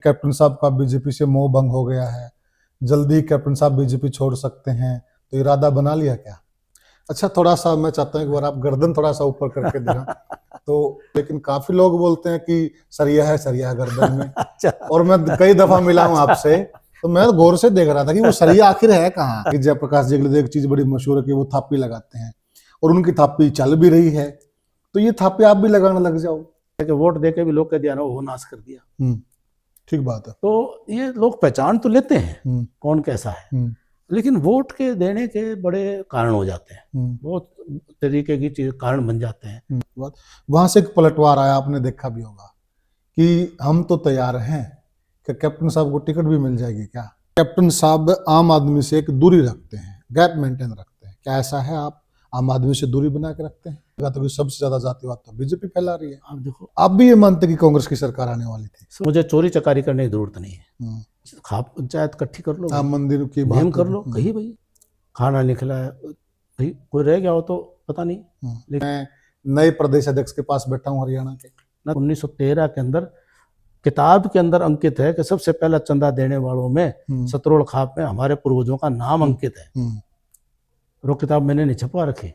Captain साहब का BJP से मोह भंग हो गया है, जल्दी कैप्टन साहब बीजेपी छोड़ सकते हैं, तो इरादा बना लिया क्या? अच्छा, थोड़ा सा मैं चाहता हूँ एक बार आप गर्दन थोड़ा सा ऊपर करके देना। तो लेकिन काफी लोग बोलते हैं कि सरिया है सरिया गर्दन में। अच्छा। और मैं कई दफा मिला हूँ आपसे, तो मैं गौर से देख रहा था कि वो सरिया आखिर है कहाँ। कि जयप्रकाश जी की एक चीज बड़ी मशहूर है कि वो थापी लगाते हैं, और उनकी थापी चल भी रही है, तो ये थापी आप भी लगाने लग जाओ। वोट देके भी लोग कह दिया ना वो नाश कर दिया। ठीक बात है। तो ये लोग पहचान तो लेते हैं कौन कैसा है, लेकिन वोट के देने के बड़े कारण हो जाते हैं, बहुत तरीके की चीज कारण बन जाते हैं। वहां से एक पलटवार आया, आपने देखा भी होगा कि हम तो तैयार हैं कि कैप्टन साहब को टिकट भी मिल जाएगी क्या। कैप्टन साहब आम आदमी से एक दूरी रखते हैं, गैप मेंटेन रखते हैं। क्या ऐसा है, आप आम आदमी से दूरी बना के रखते हैं? तो सबसे ज्यादा जातिवाद तो बीजेपी फैला रही है। आप देखो, आप भी ये मानते कि कांग्रेस की सरकार आने वाली थी? मुझे चोरी चकारी करने की जरूरत नहीं है। खा पंचायत इकट्ठी कर लो, राम मंदिर की बात बात कर लो, कहीं भाई खाना नहीं खिलाया, भाई कोई रह गया हो तो पता नहीं। लेकिन मैं नए प्रदेश अध्यक्ष के पास बैठा हूँ हरियाणा के। 1913 के अंदर किताब के अंदर अंकित है कि सबसे पहला चंदा देने वालों में सतरोड़ खाप में हमारे पूर्वजों का नाम अंकित है। वो किताब मैंने नहीं छपवा रखी,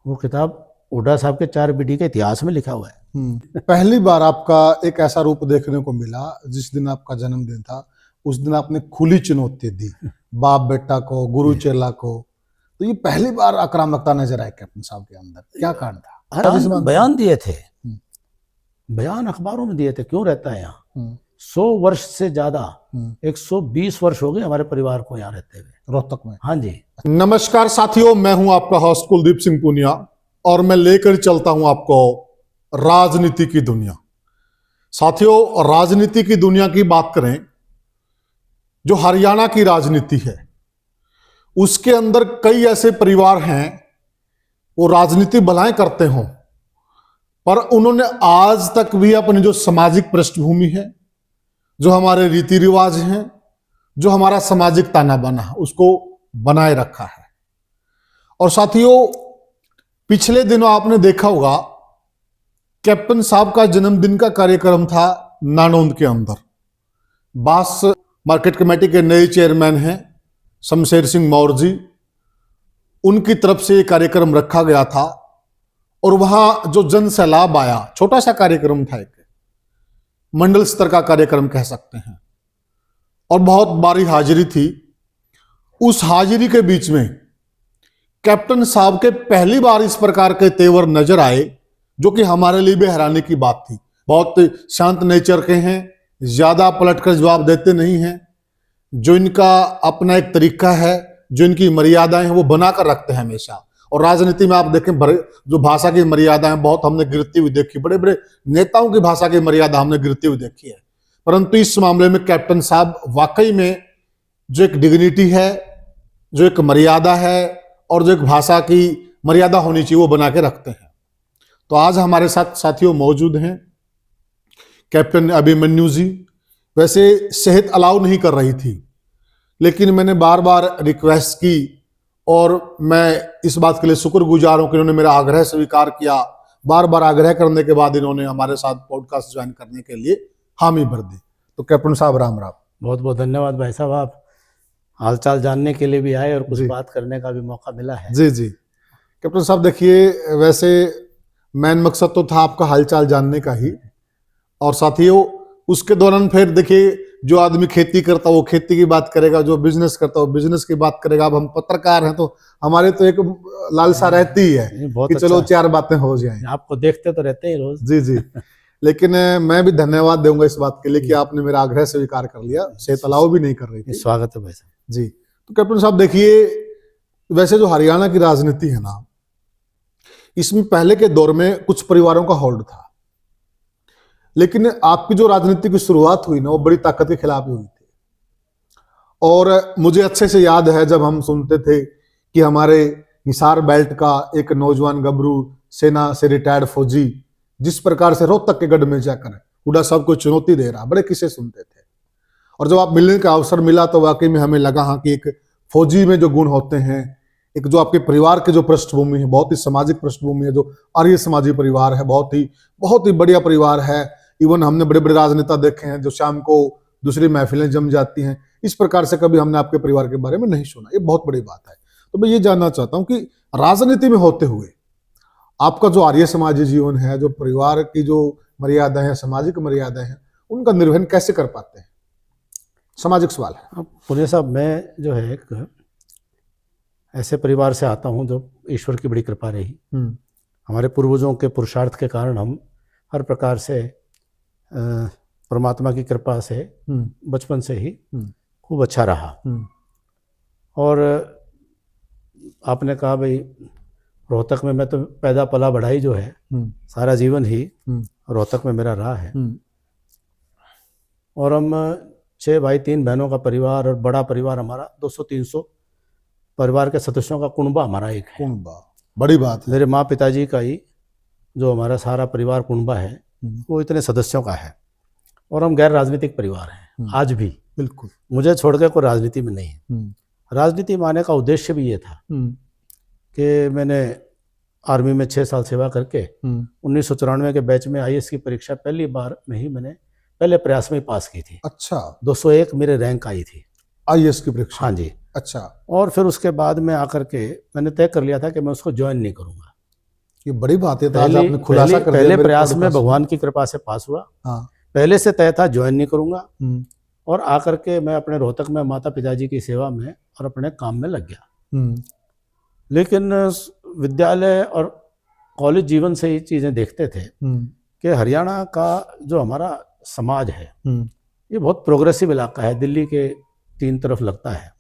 वो किताब हुड्डा साहब के 4 बीडी के इतिहास में लिखा हुआ है। पहली बार आपका एक ऐसा रूप देखने को मिला जिस दिन आपका जन्मदिन था, उस दिन आपने खुली चुनौती दी बाप बेटा को, गुरु चेला को। तो ये पहली बार आक्रामकता नजर आई कैप्टन साहब के अंदर, क्या कारण था? बयान दिए थे, बयान अखबारों में दिए थे। क्यों रहता है यहाँ 100 वर्ष से ज्यादा, 120 वर्ष हो गए हमारे परिवार को यहाँ रहते हुए रोहतक में। हाँ जी। नमस्कार साथियों, मैं हूं आपका होस्ट कुलदीप सिंह पुनिया, और मैं लेकर चलता हूं आपको राजनीति की दुनिया। साथियों, राजनीति की दुनिया की बात करें, जो हरियाणा की राजनीति है उसके अंदर कई ऐसे परिवार हैं वो राजनीति भलाएं करते हों, पर उन्होंने आज तक भी अपनी जो सामाजिक पृष्ठभूमि है, जो हमारे रीति रिवाज हैं, जो हमारा सामाजिक ताना बाना है, उसको बनाए रखा है। और साथियों, पिछले दिनों आपने देखा होगा कैप्टन साहब का जन्मदिन का कार्यक्रम था नानौंद के अंदर। बास मार्केट कमेटी के नए चेयरमैन हैं शमशेर सिंह मौर्य जी, उनकी तरफ से ये कार्यक्रम रखा गया था। और वहां जो जन सैलाब आया, छोटा सा कार्यक्रम था, एक मंडल स्तर का कार्यक्रम कह सकते हैं, और बहुत भारी हाजिरी थी। उस हाजिरी के बीच में कैप्टन साहब के पहली बार इस प्रकार के तेवर नजर आए, जो कि हमारे लिए भी हैरानी की बात थी। बहुत शांत नेचर के हैं, ज्यादा पलटकर जवाब देते नहीं हैं, जो इनका अपना एक तरीका है, जो इनकी मर्यादाएं हैं वो बनाकर रखते हैं हमेशा। और राजनीति में आप देखें, जो भाषा की मर्यादा है बहुत हमने गिरती हुई देखी, बड़े बड़े नेताओं की भाषा की मर्यादा हमने गिरती हुई देखी है, परंतु इस मामले में कैप्टन साहब वाकई में जो एक डिग्निटी है, जो एक मर्यादा है, और जो एक भाषा की मर्यादा होनी चाहिए वो बना के रखते हैं। तो आज हमारे साथ साथियों मौजूद हैं कैप्टन अभिमन्यु जी। वैसे सेहत अलाउ नहीं कर रही थी, लेकिन मैंने बार बार रिक्वेस्ट की, और मैं इस बात के लिए शुक्रगुजार हूं कि इन्होंने मेरा आग्रह स्वीकार किया। बार बार आग्रह करने के बाद इन्होंने हमारे साथ पॉडकास्ट ज्वाइन करने के लिए हामी भर दी। तो कैप्टन साहब राम राम। बहुत बहुत धन्यवाद भाई साहब, आप हालचाल जानने के लिए भी आए और कुछ बात करने का भी मौका मिला है। जी जी कैप्टन साहब, देखिए वैसे मेन मकसद तो था आपका हालचाल जानने का ही, और साथियों उसके दौरान फिर देखिए जो आदमी खेती करता वो खेती की बात करेगा, जो बिजनेस करता वो बिजनेस की बात करेगा। अब हम पत्रकार हैं तो हमारे तो एक लालसा रहती है कि चलो 4 बातें हो जाएं। आपको देखते तो रहते हैं रोज। जी जी लेकिन मैं भी धन्यवाद दूंगा इस बात के लिए कि आपने मेरा आग्रह स्वीकार कर लिया। सेहत अलाउ भी नहीं कर रही थी। स्वागत है भाई साहब जी। तो कैप्टन साहब देखिए, वैसे जो हरियाणा की राजनीति है ना, इसमें पहले के दौर में कुछ परिवारों का होल्ड था, लेकिन आपकी जो राजनीति की शुरुआत हुई ना, वो बड़ी ताकत के खिलाफ ही हुई थी। और मुझे अच्छे से याद है जब हम सुनते थे कि हमारे हिसार बेल्ट का एक नौजवान गबरू, सेना से रिटायर्ड फौजी, जिस प्रकार से रोहतक के गढ़ में जाकर हुड्डा साहब को चुनौती दे रहा, बड़े किस्से सुनते थे। और जब आप मिलने का अवसर मिला तो वाकई में हमें लगा हाँ कि एक फौजी में जो गुण होते हैं, एक जो आपके परिवार के जो पृष्ठभूमि है, बहुत ही सामाजिक पृष्ठभूमि है, जो आर्य समाजी परिवार है, बहुत ही बढ़िया परिवार है। इवन हमने बड़े बड़े राजनेता देखे हैं जो शाम को दूसरी महफिलें जम जाती हैं। इस प्रकार से कभी हमने आपके परिवार के बारे में नहीं सुना, ये बहुत बड़ी बात है। तो मैं ये जानना चाहता हूँ कि राजनीति में होते हुए आपका जो आर्य समाजी जीवन है, जो परिवार की जो मर्यादाएं हैं, सामाजिक मर्यादाएं हैं, उनका निर्वहन कैसे कर पाते हैं? सामाजिक सवाल है। अब पुलिस साहब, मैं जो है एक ऐसे परिवार से आता हूँ जो ईश्वर की बड़ी कृपा रही। हमारे पूर्वजों के पुरुषार्थ के कारण हम हर प्रकार से परमात्मा की कृपा से बचपन से ही खूब अच्छा रहा। और आपने कहा भाई रोहतक में मैं तो पैदा पला बढ़ाई जो है सारा जीवन ही रोहतक में मेरा रहा है। और हम 6 भाई 3 बहनों का परिवार, और बड़ा परिवार हमारा 200-300 परिवार के सदस्यों का कुनबा हमारा एक है। कुनबा बड़ी बात है। मेरे माँ पिताजी का ही जो हमारा सारा परिवार कुनबा है वो इतने सदस्यों का है। और हम गैर राजनीतिक परिवार हैं आज भी। बिल्कुल, मुझे छोड़ के कोई राजनीति में नहीं है। राजनीति में आने का उद्देश्य भी ये था कि मैंने आर्मी में 6 साल सेवा करके 1994 के बैच में IAS की परीक्षा पहली बार में ही मैंने पहले प्रयास में ही पास की थी। अच्छा, 201 मेरे रैंक आई थी IAS की परीक्षा? हाँ जी। अच्छा, और फिर उसके बाद में आकर के मैंने तय कर लिया था कि मैं उसको ज्वाइन नहीं करूंगा। ये बड़ी बात है। तो आज आपने खुलासा कर दिया। पहले प्रयास में भगवान की कृपा से पास हुआ। हाँ। पहले से तय था ज्वाइन नहीं करूंगा। और आकर के मैं अपने रोहतक में माता पिताजी की सेवा में और अपने काम में लग गया। लेकिन विद्यालय और कॉलेज जीवन से ही चीज़ें देखते थे कि हरियाणा का जो हमारा समाज है ये बहुत प्रोग्रेसिव इलाका है, दिल्ली के 3 तरफ लगता है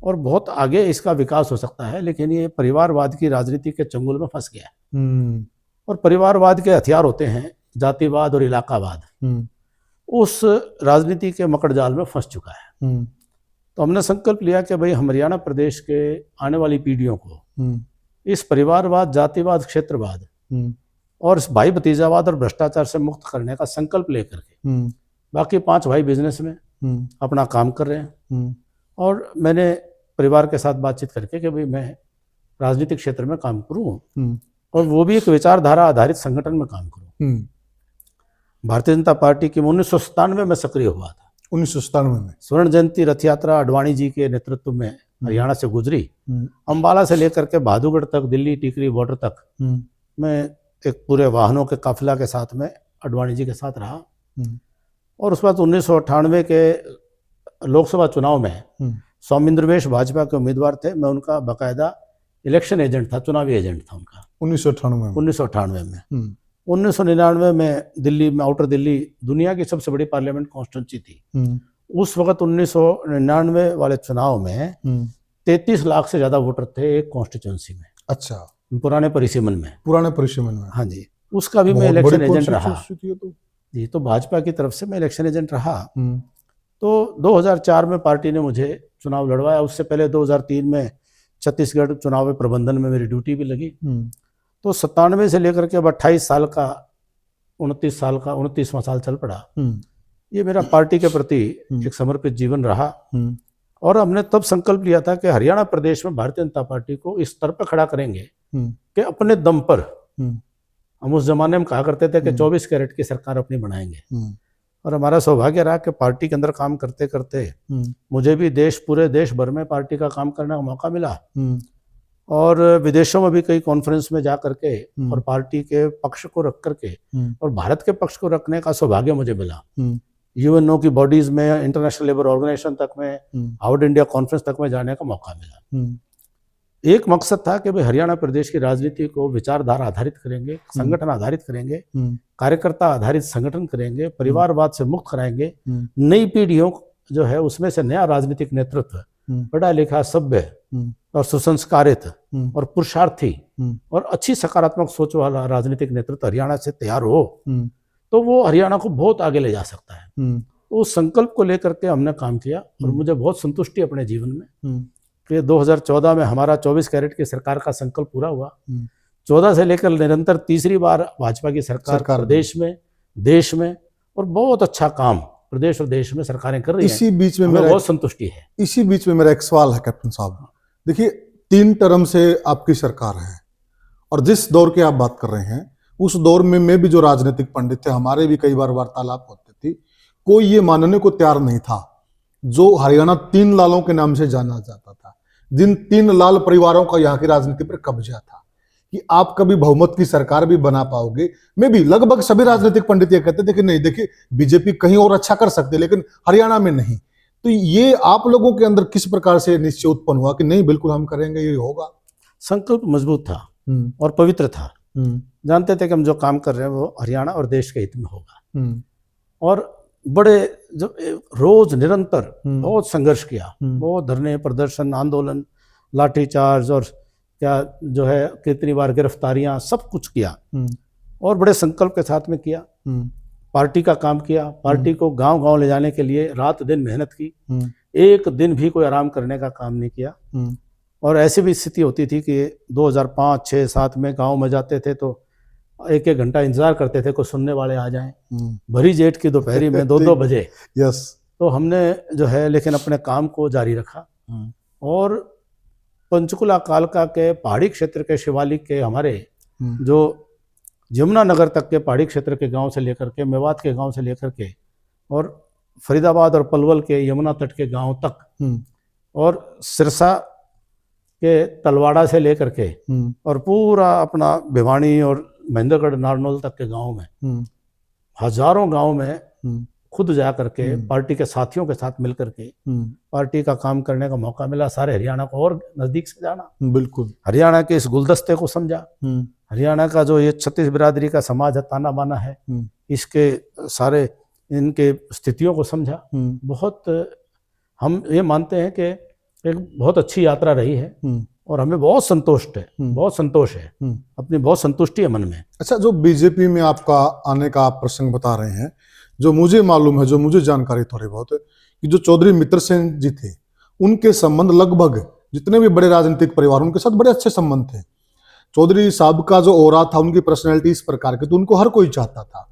और बहुत आगे इसका विकास हो सकता है। लेकिन ये परिवारवाद की राजनीति के चंगुल में फंस गया है। और परिवारवाद के हथियार होते हैं जातिवाद और इलाकावाद। उस राजनीति के मकड़जाल में फंस चुका है। तो हमने संकल्प लिया कि भाई हम हरियाणा प्रदेश के आने वाली पीढ़ियों को इस परिवारवाद, जातिवाद, क्षेत्रवाद और इस भाई भतीजावाद और भ्रष्टाचार से मुक्त करने का संकल्प लेकर के, बाकी 5 भाई बिजनेस में अपना काम कर रहे हैं। और मैंने परिवार के साथ बातचीत करके कि भाई मैं राजनीतिक क्षेत्र में काम करूं और वो भी एक विचारधारा आधारित संगठन में काम करूं। भारतीय जनता पार्टी की 1997 में सक्रिय हुआ था। 1997 में स्वर्ण जयंती रथ यात्रा अडवाणी जी के नेतृत्व में हरियाणा से गुजरी। अंबाला से लेकर के बहादुरगढ़ तक, दिल्ली टिकरी बॉर्डर तक मैं एक पूरे वाहनों के काफिला के साथ में अडवाणी जी के साथ रहा। और उसके बाद 1998 के लोकसभा चुनाव में सौमिंद्र वेश भाजपा के उम्मीदवार थे। मैं उनका बाकायदा इलेक्शन एजेंट था, चुनावी एजेंट था उनका 1998 में। 1999 में दिल्ली में, आउटर दिल्ली दुनिया की सबसे बड़ी पार्लियामेंट कॉन्स्टिट्यूंसी थी। उस वक्त 1999 वाले चुनाव में 33 लाख से ज्यादा वोटर थे एक कॉन्स्टिट्यूंसी में। अच्छा, पुराने परिसीमन में। हाँ जी, उसका भी मैं इलेक्शन एजेंट रहा जी। तो भाजपा की तरफ से मैं इलेक्शन एजेंट रहा। तो 2004 में पार्टी ने मुझे चुनाव लड़वाया। उससे पहले 2003 में छत्तीसगढ़ चुनाव प्रबंधन में मेरी ड्यूटी भी लगी। तो 97 से लेकर के अब 28 साल का 29वां साल चल पड़ा। ये मेरा पार्टी के प्रति एक समर्पित जीवन रहा। और हमने तब संकल्प लिया था कि हरियाणा प्रदेश में भारतीय जनता पार्टी को इस स्तर पर खड़ा करेंगे कि अपने दम पर, हम उस जमाने में कहा करते थे कि 24 कैरेट की सरकार अपनी बनाएंगे। और हमारा सौभाग्य रहा कि पार्टी के अंदर काम करते करते मुझे भी पूरे देश भर में पार्टी का काम करने का मौका मिला। और विदेशों में भी कई कॉन्फ्रेंस में जा करके और पार्टी के पक्ष को रख करके और भारत के पक्ष को रखने का सौभाग्य मुझे मिला। UNO की बॉडीज में, इंटरनेशनल लेबर ऑर्गेनाइजेशन तक में, हार्वर्ड इंडिया कॉन्फ्रेंस तक में जाने का मौका मिला। एक मकसद था कि भाई हरियाणा प्रदेश की राजनीति को विचारधारा आधारित करेंगे, संगठन आधारित करेंगे, कार्यकर्ता आधारित संगठन करेंगे, परिवारवाद से मुक्त कराएंगे, नई पीढ़ियों जो है उसमें से नया राजनीतिक नेतृत्व, पढ़ा लिखा, सभ्य और सुसंस्कारित और पुरुषार्थी और अच्छी सकारात्मक सोच वाला राजनीतिक नेतृत्व हरियाणा से तैयार हो तो वो हरियाणा को बहुत आगे ले जा सकता है। तो उस संकल्प को लेकर के हमने काम किया और मुझे बहुत संतुष्टि अपने जीवन में कि 2014 में हमारा 24 कैरेट की सरकार का संकल्प पूरा हुआ। 14 से लेकर निरंतर तीसरी बार भाजपा की सरकार प्रदेश में, देश में, और बहुत अच्छा काम प्रदेश और देश में सरकारें कर रही हैं। इसी बीच में मेरा बहुत संतुष्टि है। इसी बीच में मेरा एक सवाल है कैप्टन साहब, देखिए 3 टर्म से आपकी सरकार है और जिस दौर की आप बात कर रहे हैं उस दौर में मैं भी जो राजनीतिक पंडित थे, हमारे भी कई बार वार्तालाप होते थे, कोई ये मानने को तैयार नहीं था जो हरियाणा 3 लालों के नाम से जाना जाता था, जिन 3 लाल परिवारों का यहाँ की राजनीति पर कब्जा था, कि आप कभी बहुमत की सरकार भी बना पाओगे। मैं भी लगभग सभी राजनीतिक पंडित ये कहते थे कि नहीं, देखिए बीजेपी कहीं और अच्छा कर सकते लेकिन हरियाणा में नहीं। तो ये आप लोगों के अंदर किस प्रकार से निश्चय उत्पन्न हुआ कि नहीं बिल्कुल हम करेंगे, ये होगा? संकल्प मजबूत था और पवित्र था। जानते थे कि हम जो काम कर रहे हैं वो हरियाणा और देश के हित में होगा। और बड़े जो रोज निरंतर बहुत संघर्ष किया, बहुत धरने, प्रदर्शन, आंदोलन, लाठीचार्ज और क्या जो है कितनी बार गिरफ्तारियां, सब कुछ किया और बड़े संकल्प के साथ में किया। पार्टी का काम किया, पार्टी को गांव-गांव ले जाने के लिए रात दिन मेहनत की, एक दिन भी कोई आराम करने का काम नहीं किया। और ऐसी भी स्थिति होती थी कि 2005, 6, 7 में गांव में जाते थे तो 1-1 घंटा इंतजार करते थे कोई सुनने वाले आ जाएं। भरी जेठ की दोपहरी में 2-2 बजे। यस। तो हमने जो है लेकिन अपने काम को जारी रखा और पंचकुला कालका के पहाड़ी क्षेत्र के शिवालिक के हमारे जो यमुनानगर तक के पहाड़ी क्षेत्र के गांव से लेकर के, मेवात के गांव से लेकर के और फरीदाबाद और पलवल के यमुना तट के गांव तक और सिरसा के तलवाड़ा से लेकर के और पूरा अपना भिवानी और महेंद्रगढ़ नारनौल तक के गांव में हजारों गांव में खुद जा करके पार्टी के साथियों के साथ मिलकर के पार्टी का काम करने का मौका मिला। सारे हरियाणा को और नजदीक से जाना, बिल्कुल हरियाणा के इस गुलदस्ते को समझा, हरियाणा का जो ये 36 बिरादरी का समाज है, ताना बाना है, इसके सारे इनके स्थितियों को समझा। बहुत हम ये मानते हैं कि एक बहुत अच्छी यात्रा रही है और हमें बहुत संतुष्ट है, बहुत संतोष है, अपनी बहुत संतुष्टि है मन में। अच्छा, जो बीजेपी में आपका आने का आप प्रसंग बता रहे हैं, जो मुझे मालूम है, जो मुझे जानकारी थोड़ी बहुत है कि जो चौधरी मित्र सेन जी थे, उनके संबंध लगभग जितने भी बड़े राजनीतिक परिवार उनके साथ बड़े अच्छे संबंध थे। चौधरी साहब का जो ओरा था, उनकी पर्सनैलिटी इस प्रकार की, तो उनको हर कोई चाहता था।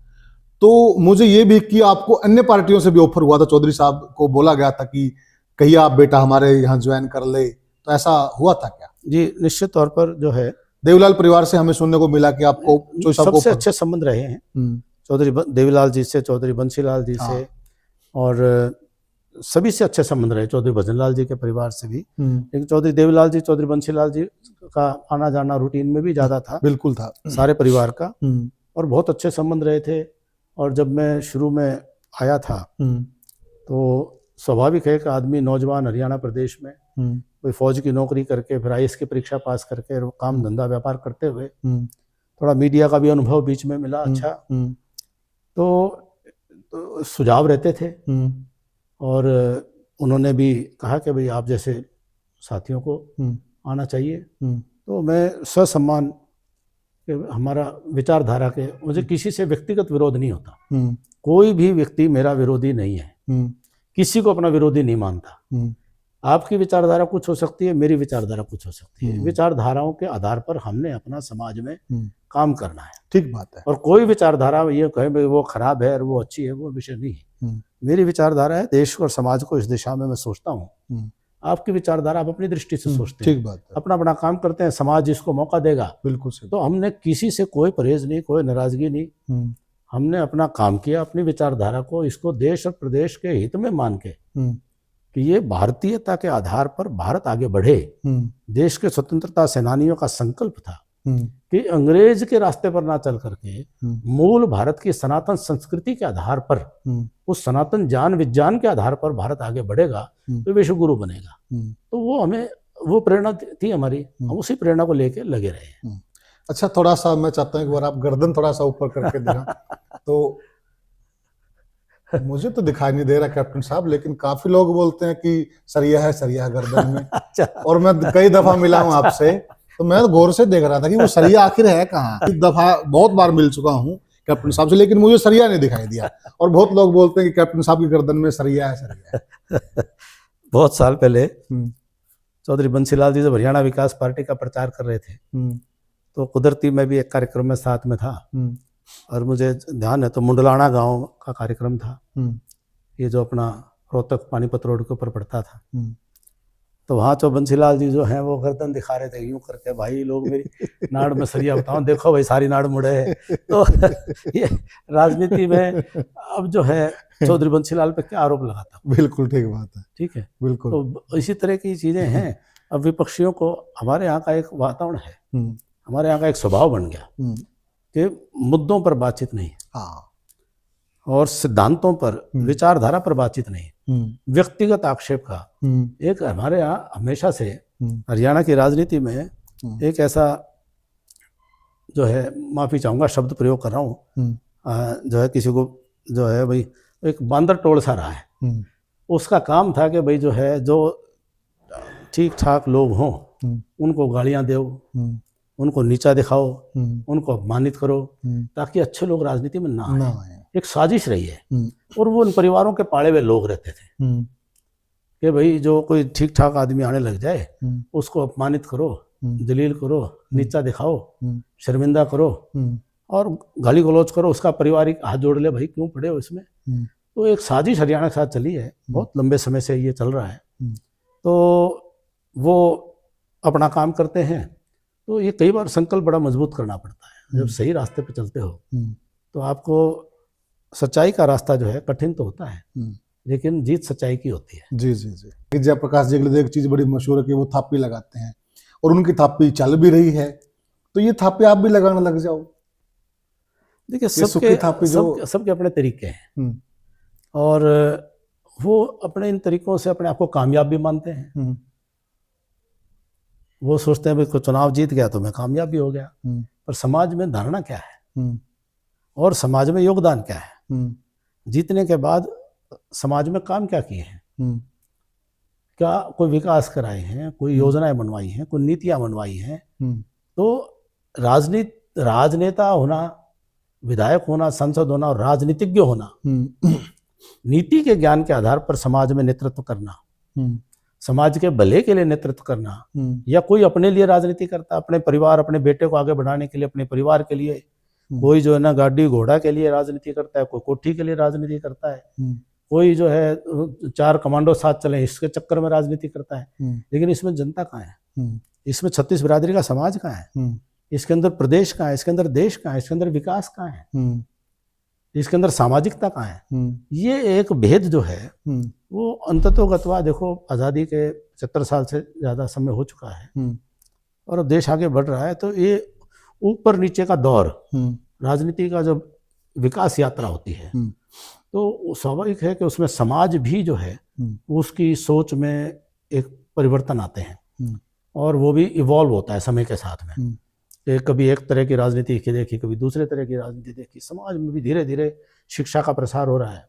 तो मुझे ये भी कि आपको अन्य पार्टियों से भी ऑफर हुआ था, चौधरी साहब को बोला गया था कि कहिए आप बेटा हमारे यहाँ ज्वाइन कर ले, तो ऐसा हुआ था क्या? जी, निश्चित तौर पर जो है देवीलाल परिवार से हमें सुनने को मिला कि आपको सबसे अच्छे संबंध रहे हैं, चौधरी देवीलाल जी से, चौधरी बंसीलाल जी से और सभी से अच्छे संबंध रहे, चौधरी भजनलाल जी के परिवार से भी। लेकिन चौधरी देवीलाल जी, चौधरी बंसीलाल जी का आना जाना रूटीन में भी ज्यादा था, बिल्कुल था, सारे परिवार का, और बहुत अच्छे संबंध रहे थे। और जब मैं शुरू में आया था तो स्वाभाविक है कि आदमी नौजवान हरियाणा प्रदेश में कोई फौज की नौकरी करके फिर IAS की परीक्षा पास करके काम धंधा व्यापार करते हुए थोड़ा मीडिया का भी अनुभव बीच में मिला अच्छा, तो सुझाव रहते थे और उन्होंने भी कहा कि भाई आप जैसे साथियों को आना चाहिए। तो मैं ससम्मान कि हमारा विचारधारा के, मुझे किसी से व्यक्तिगत विरोध नहीं होता, कोई भी व्यक्ति मेरा विरोधी नहीं है, किसी को अपना विरोधी नहीं मानता। आपकी विचारधारा कुछ हो सकती है, मेरी विचारधारा कुछ हो सकती है, विचारधाराओं के आधार पर हमने अपना समाज में काम करना है, ठीक बात है। और कोई विचारधारा ये कहे भाई वो खराब है और वो अच्छी है, वो विषय नहीं है। मेरी विचारधारा है देश और समाज को इस दिशा में मैं सोचता हूँ, आपकी विचारधारा आप अपनी दृष्टि से सोचते हैं, ठीक बात है, अपना अपना काम करते हैं, समाज जिसको मौका देगा, बिल्कुल सही। तो हमने किसी से कोई परहेज नहीं, कोई नाराजगी नहीं, हमने अपना काम किया, अपनी विचारधारा को इसको देश और प्रदेश के हित में मान के कि ये भारतीयता के आधार पर भारत आगे बढ़े। देश के स्वतंत्रता सेनानियों का संकल्प था कि अंग्रेज के रास्ते पर ना चल करके मूल भारत की सनातन संस्कृति के आधार पर, उस सनातन ज्ञान विज्ञान के आधार पर भारत आगे बढ़ेगा तो विश्व गुरु बनेगा। तो वो हमें वो प्रेरणा थी हमारी, हम उसी प्रेरणा को लेके लगे रहे। अच्छा, थोड़ा सा मैं चाहता हूँ एक बार आप गर्दन थोड़ा सा ऊपर करके देना। तो मुझे तो दिखाई नहीं दे रहा कैप्टन साहब, लेकिन काफी लोग बोलते हैं कि सरिया है, सरिया गर्दन में। अच्छा। और मैं कई दफा मिला हूं आपसे, तो मैं गौर से देख रहा था कि वो सरिया आखिर है कहाँ। एक दफा बहुत बार मिल चुका हूँ कैप्टन साहब से, लेकिन मुझे सरिया नहीं दिखाई दिया। और बहुत लोग बोलते हैं कि कैप्टन साहब की गर्दन में सरिया है, सरिया है। बहुत साल पहले चौधरी बंसीलाल जी जब हरियाणा विकास पार्टी का प्रचार कर रहे थे तो कुदरती मैं भी एक कार्यक्रम में साथ में था और मुझे ध्यान है तो मुंडलाना गांव का कार्यक्रम था, ये जो अपना रोहतक पानीपत रोड के ऊपर पड़ता था। तो वहाँ तो बंसीलाल जी जो हैं वो गर्दन दिखा रहे थे यूं करके, भाई लोग मेरी नाड़ में सरिया बताओ, देखो भाई सारी नाड़ मुड़े है। तो ये राजनीति में अब जो है चौधरी बंसीलाल पे क्या आरोप लगाता हूँ। बिल्कुल ठीक बात है। ठीक है, बिल्कुल। तो इसी तरह की चीजें हैं। अब विपक्षियों को, हमारे यहाँ का एक वातावरण है, हमारे यहाँ का एक स्वभाव बन गया कि मुद्दों पर बातचीत नहीं, हाँ, और सिद्धांतों पर, विचारधारा पर बातचीत नहीं, व्यक्तिगत आक्षेप का। एक हमारे यहाँ हमेशा से हरियाणा की राजनीति में एक ऐसा जो है, माफी चाहूंगा शब्द प्रयोग कर रहा हूँ, जो है किसी को जो है भाई एक बांदर टोल सा रहा है। उसका काम था कि भाई जो है, जो ठीक ठाक लोग हों उनको गालियां दो, उनको नीचा दिखाओ, उनको अपमानित करो, ताकि अच्छे लोग राजनीति में ना आए। एक साजिश रही है, और वो उन परिवारों के पाले हुए लोग रहते थे कि भाई जो कोई ठीक ठाक आदमी आने लग जाए उसको अपमानित करो, जलील करो, नीचा दिखाओ, शर्मिंदा करो और गाली गलौज करो, उसका पारिवारिक हाथ जोड़ ले, भाई क्यों पड़े हो इसमें। तो एक साजिश हरियाणा के साथ चली है, बहुत लंबे समय से ये चल रहा है। तो वो अपना काम करते हैं, तो ये कई बार संकल्प बड़ा मजबूत करना पड़ता है। जब सही रास्ते पे चलते हो तो आपको सच्चाई का रास्ता जो है कठिन तो होता है, लेकिन जीत सच्चाई की होती है। जी जी जी। जयप्रकाश जी के लिए एक चीज बड़ी मशहूर है कि वो थापी लगाते हैं, और उनकी थापी चल भी रही है, तो ये थापी आप भी लगाने लग जाओ। देखिए, सबके अपने तरीके हैं, और वो अपने इन तरीकों से अपने आप को कामयाब भी मानते हैं। वो सोचते हैं भाई चुनाव जीत गया तो मैं कामयाब भी हो गया, पर समाज में धारणा क्या है और समाज में योगदान क्या है, जीतने के बाद समाज में काम क्या किए हैं, क्या कोई विकास कराए हैं, कोई योजनाएं बनवाई हैं, कोई नीतियां बनवाई हैं। तो राजनेता होना, विधायक होना, सांसद होना और राजनीतिज्ञ होना, नीति के ज्ञान के आधार पर समाज में नेतृत्व करना, समाज के भले के लिए नेतृत्व करना, या कोई अपने लिए राजनीति करता, अपने परिवार, अपने बेटे को आगे बढ़ाने के लिए, अपने परिवार के लिए, कोई जो है ना गाड़ी घोड़ा के लिए राजनीति करता है, कोई कोठी के लिए राजनीति करता है, कोई जो है 4 कमांडो साथ चले इसके चक्कर में राजनीति करता है। लेकिन इसमें जनता कहाँ है, इसमें 36 बिरादरी का समाज कहाँ है, इसके अंदर प्रदेश कहाँ है, इसके अंदर देश कहाँ है, इसके अंदर विकास कहाँ है, इसके अंदर सामाजिकता कहाँ है। ये एक भेद जो है वो अंततोगत्वा, देखो आज़ादी के 70 साल से ज़्यादा समय हो चुका है और अब देश आगे बढ़ रहा है, तो ये ऊपर नीचे का दौर, राजनीति का जब विकास यात्रा होती है तो स्वाभाविक है कि उसमें समाज भी जो है उसकी सोच में एक परिवर्तन आते हैं, और वो भी इवॉल्व होता है समय के साथ में। कभी एक तरह की राजनीति की देखी, कभी दूसरे तरह की राजनीति देखी, समाज में भी धीरे धीरे शिक्षा का प्रसार हो रहा है।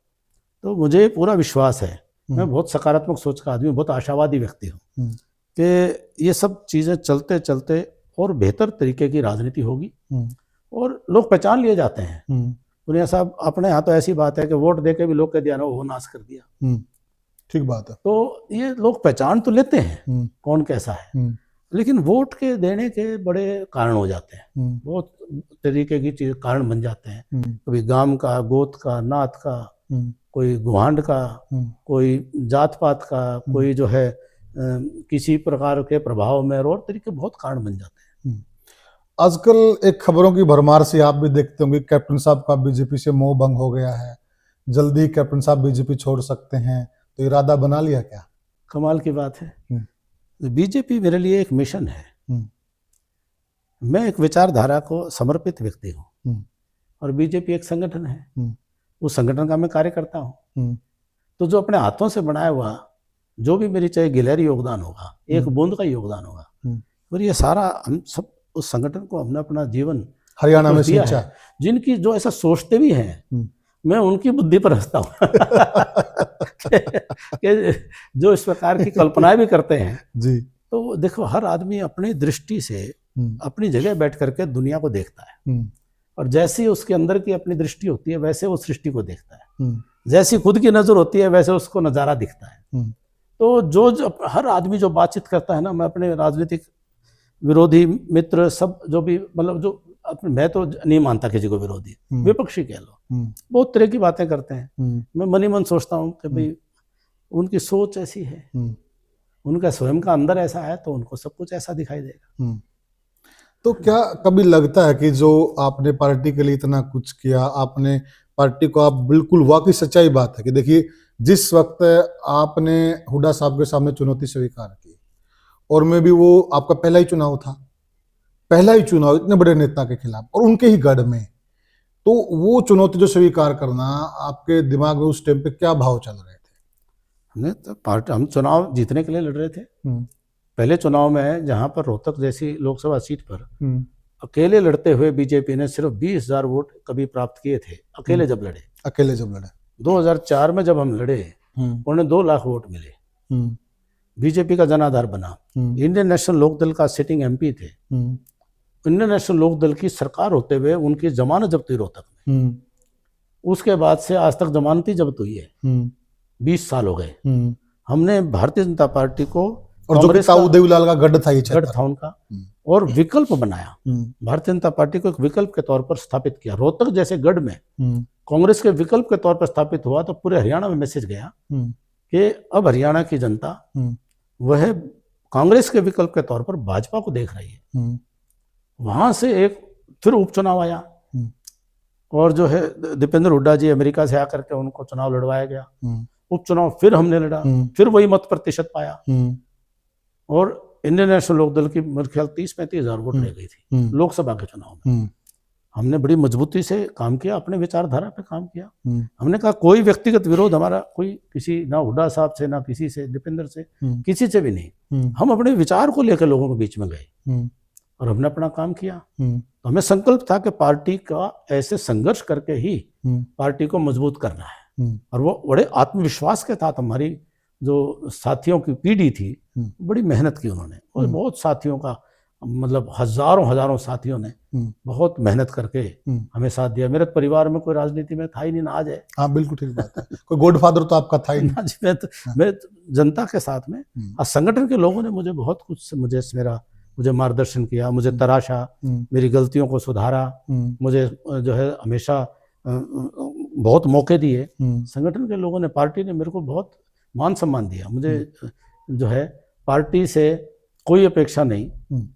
तो मुझे पूरा विश्वास है, मैं बहुत सकारात्मक सोच का आदमी, बहुत आशावादी व्यक्ति हूँ कि ये सब चीज़ें चलते चलते और बेहतर तरीके की राजनीति होगी और लोग पहचान लिए जाते हैं। दुनिया साहब, अपने यहाँ तो ऐसी बात है कि वोट दे के भी लोग कह दिया ना वो नाश कर दिया। ठीक बात है। तो ये लोग पहचान तो लेते हैं कौन कैसा है, लेकिन वोट के देने के बड़े कारण हो जाते हैं, बहुत तरीके की चीज कारण बन जाते हैं। कभी गांव का, गोत का, नात का, कोई गुहांड का, कोई जात पात का, कोई जो है किसी प्रकार के प्रभाव में, और तरीके बहुत कारण बन जाते हैं। आजकल एक खबरों की भरमार से आप भी देखते होंगे, कैप्टन साहब का बीजेपी से मोह भंग हो गया है, जल्दी कैप्टन साहब बीजेपी छोड़ सकते हैं, तो इरादा बना लिया क्या? कमाल की बात है। बीजेपी मेरे लिए एक मिशन है। मैं एक विचारधारा को समर्पित व्यक्ति हूँ और बीजेपी एक संगठन है, उस संगठन का मैं कार्य करता हूँ। तो जो अपने हाथों से बनाया हुआ जो भी मेरी चाहे गिलहरी योगदान होगा, एक बूंद का योगदान होगा, और ये सारा हम सब उस संगठन को हमने अपना जीवन हरियाणा में सींचा। जिनकी जो ऐसा सोचते भी हैं, मैं उनकी बुद्धि पर हंसता हूँ कि जो इस प्रकार की कल्पनाएं भी करते हैं जी। तो देखो, हर आदमी अपनी दृष्टि से अपनी जगह बैठ करके दुनिया को देखता है, और जैसी उसके अंदर की अपनी दृष्टि होती है वैसे वो सृष्टि को देखता है, जैसी खुद की नजर होती है वैसे उसको नजारा दिखता है। तो जो हर आदमी जो बातचीत करता है ना, मैं अपने राजनीतिक विरोधी मित्र सब जो भी, मतलब जो मैं तो नहीं मानता किसी को विरोधी, विपक्षी कह लो, बहुत तरह की बातें करते हैं। मैं मन ही मन सोचता हूँ कि भाई उनकी सोच ऐसी है, उनका स्वयं का अंदर ऐसा है तो उनको सब कुछ ऐसा दिखाई देगा। तो क्या कभी लगता है कि जो आपने पार्टी के लिए इतना कुछ किया, आपने पार्टी को, आप बिल्कुल वाकई सच्चाई बात है कि देखिए जिस वक्त आपने हुड्डा साहब के सामने चुनौती स्वीकार की, और में भी वो आपका पहला ही चुनाव था, पहला ही चुनाव इतने बड़े नेता के खिलाफ और उनके ही गढ़ में, तो वो चुनौती जो स्वीकार करना, आपके दिमाग में उस टाइम पे क्या भाव चल रहे थे? हमने तो पार्टी, हम चुनाव जीतने के लिए लड़ रहे थे। पहले चुनाव में जहां पर रोहतक जैसी लोकसभा सीट पर अकेले लड़ते हुए बीजेपी ने सिर्फ 20,000 वोट कभी प्राप्त किए थे, अकेले जब लड़े। 2004 में जब हम लड़े उन्हें 2 लाख वोट मिले, बीजेपी का जनाधार बना। इंडियन नेशनल लोकदल का सिटिंग एमपी थे, इंडियन नेशनल लोकदल की सरकार होते हुए उनकी जमानत जब्त हुई रोहतक में। उसके बाद से आज तक जमानती जब्त हुई है, 20 साल हो गए। हमने भारतीय जनता पार्टी को, और जो ताऊ देवीलाल का गढ़ था, ये गढ़ था उनका, और विकल्प बनाया। भारतीय जनता पार्टी को एक विकल्प के तौर पर स्थापित किया। रोहतक जैसे गढ़ में कांग्रेस के विकल्प के तौर पर स्थापित हुआ तो पूरे हरियाणा में मैसेज गया कि अब हरियाणा की जनता वह कांग्रेस के विकल्प के तौर पर भाजपा को देख रही है। वहां से एक फिर उपचुनाव आया, और जो है दीपेंद्र हुड्डा जी अमेरिका से आकर के उनको चुनाव लड़वाया गया। उपचुनाव फिर हमने लड़ा, फिर वही मत प्रतिशत पाया, और इंडियन नेशनल लोकदल की मेरे ख्याल 30-35 हजार वोट रह गई थी लोकसभा के चुनाव में। हमने बड़ी मजबूती से काम किया, अपने विचारधारा पे काम किया। हमने कहा कोई व्यक्तिगत विरोध हमारा कोई किसी, ना हुड्डा साहब से, ना किसी से, दीपेंद्र से, किसी से भी नहीं। हम अपने विचार को लेकर लोगों के बीच में गए और हमने अपना काम किया। तो हमें संकल्प था कि पार्टी का ऐसे संघर्ष करके ही पार्टी को मजबूत करना है। और वो बड़े आत्मविश्वास के साथ हमारी जो साथियों की पीढ़ी थी, बड़ी मेहनत की उन्होंने, और बहुत साथियों का, मतलब हजारों साथियों ने बहुत मेहनत करके हमें साथ दिया। मेरे परिवार में कोई राजनीति में था ही नहीं, ना आज है। हाँ बिल्कुल ठीक बात है, कोई गॉडफादर तो आपका था ही नहीं। जी, मैं जनता के साथ में, संगठन के लोगों ने मुझे बहुत कुछ, मुझे मार्गदर्शन किया, मुझे तराशा, मेरी गलतियों को सुधारा, मुझे जो है हमेशा बहुत मौके दिए। संगठन के लोगों ने, पार्टी ने मेरे को बहुत मान सम्मान दिया। मुझे जो है पार्टी से कोई अपेक्षा नहीं,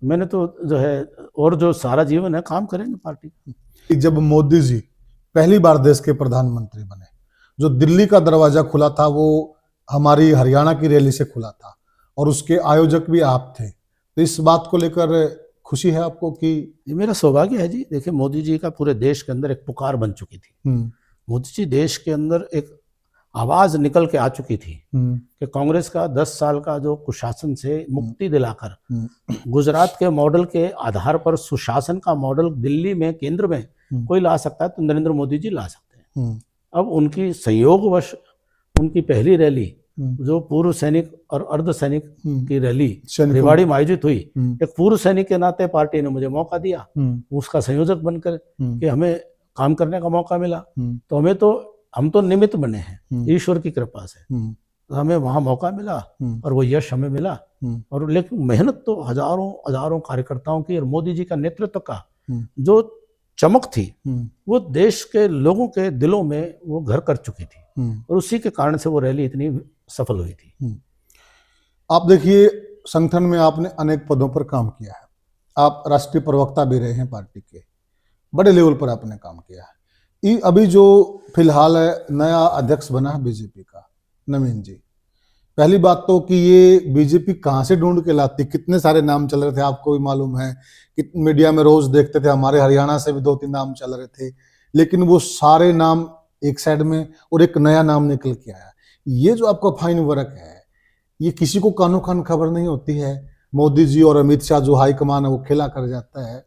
मैंने तो जो है, और जो सारा जीवन है काम करेंगे पार्टी। जब मोदी जी पहली बार देश के प्रधानमंत्री बने, जो दिल्ली का दरवाजा खुला था वो हमारी हरियाणा की रैली से खुला था, और उसके आयोजक भी आप थे। तो इस बात को लेकर खुशी है आपको कि? ये मेरा सौभाग्य है जी। देखिए, मोदी जी का पूरे देश के अंदर एक पुकार बन चुकी थी। मोदी जी देश के अंदर एक आवाज निकल के आ चुकी थी कि कांग्रेस का 10 साल का जो कुशासन से मुक्ति दिलाकर गुजरात के मॉडल के आधार पर सुशासन का मॉडल दिल्ली में, केंद्र में कोई ला सकता है तो नरेंद्र मोदी जी ला सकते हैं। अब उनकी संयोगवश उनकी पहली रैली, जो पूर्व सैनिक और अर्ध सैनिक की रैली रेवाड़ी में आयोजित हुई, एक पूर्व सैनिक के नाते पार्टी ने मुझे मौका दिया उसका संयोजक बनकर कि हमें काम करने का मौका मिला। तो हम तो निमित्त बने हैं ईश्वर की कृपा से, तो हमें वहां मौका मिला और वो यश हमें मिला। और लेकिन मेहनत तो हजारों कार्यकर्ताओं की और मोदी जी का नेतृत्व का जो चमक थी वो देश के लोगों के दिलों में वो घर कर चुकी थी, और उसी के कारण से वो रैली इतनी सफल हुई थी। आप देखिए, संगठन में आपने अनेक पदों पर काम किया है, आप राष्ट्रीय प्रवक्ता भी रहे हैं पार्टी के, बड़े लेवल पर आपने काम किया है। अभी जो फिलहाल नया अध्यक्ष बना है बीजेपी का, नवीन जी, पहली बात तो कि ये बीजेपी कहाँ से ढूंढ के लाती? कितने सारे नाम चल रहे थे, आपको भी मालूम है कि मीडिया में रोज देखते थे, हमारे हरियाणा से भी 2-3 नाम चल रहे थे, लेकिन वो सारे नाम एक साइड में और एक नया नाम निकल के आया। ये जो आपका फाइन वर्क है, ये किसी को कानो कान खबर नहीं होती है। मोदी जी और अमित शाह जो हाईकमान है वो खेला कर जाता है।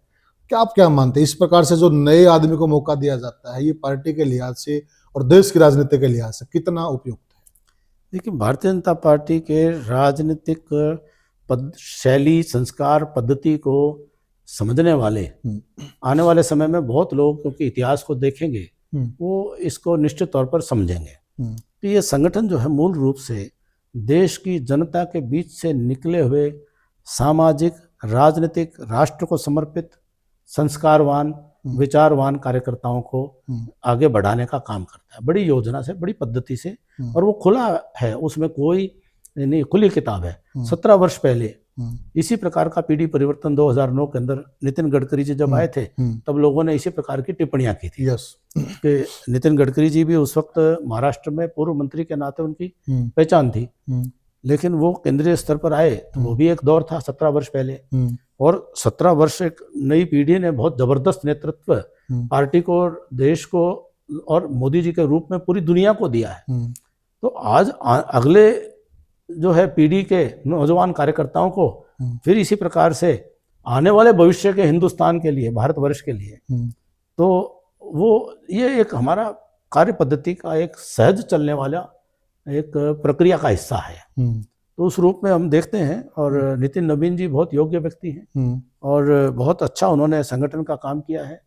क्या आप क्या मानते हैं, इस प्रकार से जो नए आदमी को मौका दिया जाता है, ये पार्टी के लिहाज से और देश की राजनीति के लिहाज से कितना उपयुक्त है? देखिए, भारतीय जनता पार्टी के राजनीतिक शैली, संस्कार, पद्धति को समझने वाले आने वाले समय में बहुत लोग, क्योंकि इतिहास को देखेंगे, वो इसको निश्चित तौर पर समझेंगे। तो ये संगठन जो है मूल रूप से देश की जनता के बीच से निकले हुए सामाजिक, राजनीतिक, राष्ट्र को समर्पित, संस्कारवान, विचारवान कार्यकर्ताओं को आगे बढ़ाने का काम करता है, बड़ी योजना से, बड़ी पद्धति से। और वो खुला है, उसमें कोई नहीं, खुली किताब है। 17 वर्ष पहले इसी प्रकार का पीढ़ी परिवर्तन 2009 के अंदर नितिन गडकरी जी जब आए थे, तब लोगों ने इसी प्रकार की टिप्पणियां की थी। यस, कि नितिन गडकरी जी भी उस वक्त महाराष्ट्र में पूर्व मंत्री के नाते उनकी पहचान थी, लेकिन वो केंद्रीय स्तर पर आए तो वो भी एक दौर था 17 वर्ष पहले। और 17 वर्ष एक नई पीढ़ी ने बहुत जबरदस्त नेतृत्व पार्टी को, देश को और मोदी जी के रूप में पूरी दुनिया को दिया है। तो आज अगले जो है पीढ़ी के नौजवान कार्यकर्ताओं को फिर इसी प्रकार से आने वाले भविष्य के हिंदुस्तान के लिए, भारतवर्ष के लिए, तो वो ये एक हमारा कार्य पद्धति का एक सहज चलने वाला एक प्रक्रिया का हिस्सा है। तो उस रूप में हम देखते हैं। और नितिन नवीन जी बहुत योग्य व्यक्ति हैं और बहुत अच्छा उन्होंने संगठन का काम किया है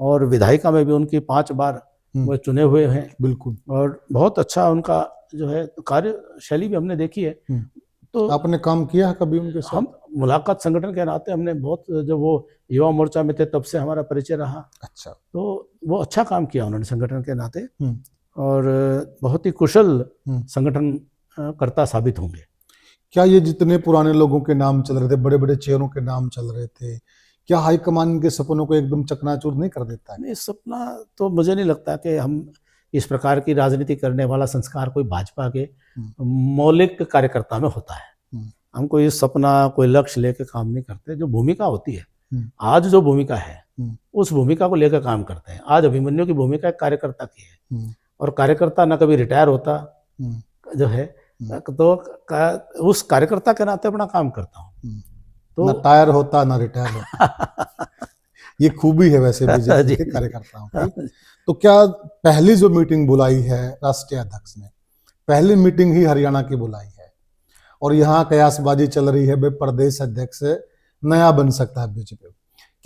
और विधायिका में भी उनकी 5 बार वो चुने हुए हैं। बिल्कुल। और बहुत अच्छा उनका जो है कार्यशैली भी हमने देखी है। तो आपने काम किया है कभी उनके साथ? हम मुलाकात संगठन के नाते हमने बहुत, जब वो युवा मोर्चा में थे तब से हमारा परिचय रहा। अच्छा। तो वो अच्छा काम किया उन्होंने संगठन के नाते और बहुत ही कुशल संगठन कर्ता साबित होंगे। क्या ये जितने पुराने लोगों के नाम चल रहे थे, बड़े बड़े चेहरों के नाम चल रहे थे, क्या हाईकमान के सपनों को एकदम चकनाचूर नहीं कर देता है? नहीं, सपना तो मुझे नहीं लगता कि हम इस प्रकार की राजनीति करने वाला संस्कार कोई भाजपा के मौलिक कार्यकर्ता में होता है। हम कोई सपना, कोई लक्ष्य लेकर काम नहीं करते। जो भूमिका होती है, आज जो भूमिका है उस भूमिका को लेकर काम करते हैं। आज अभिमन्यु की भूमिका एक कार्यकर्ता की है और कार्यकर्ता न कभी रिटायर होता जो है, तो उस कार्यकर्ता के नाते अपना काम करता हूँ। तो ना टायर होता ना रिटायर होता। ये खूबी है वैसे बीजेपी के कार्यकर्ताओं की। तो क्या पहली जो मीटिंग बुलाई है राष्ट्रीय अध्यक्ष ने, पहली मीटिंग ही हरियाणा की बुलाई है और यहाँ कयासबाजी चल रही है, वे प्रदेश अध्यक्ष नया बन सकता है बीजेपी।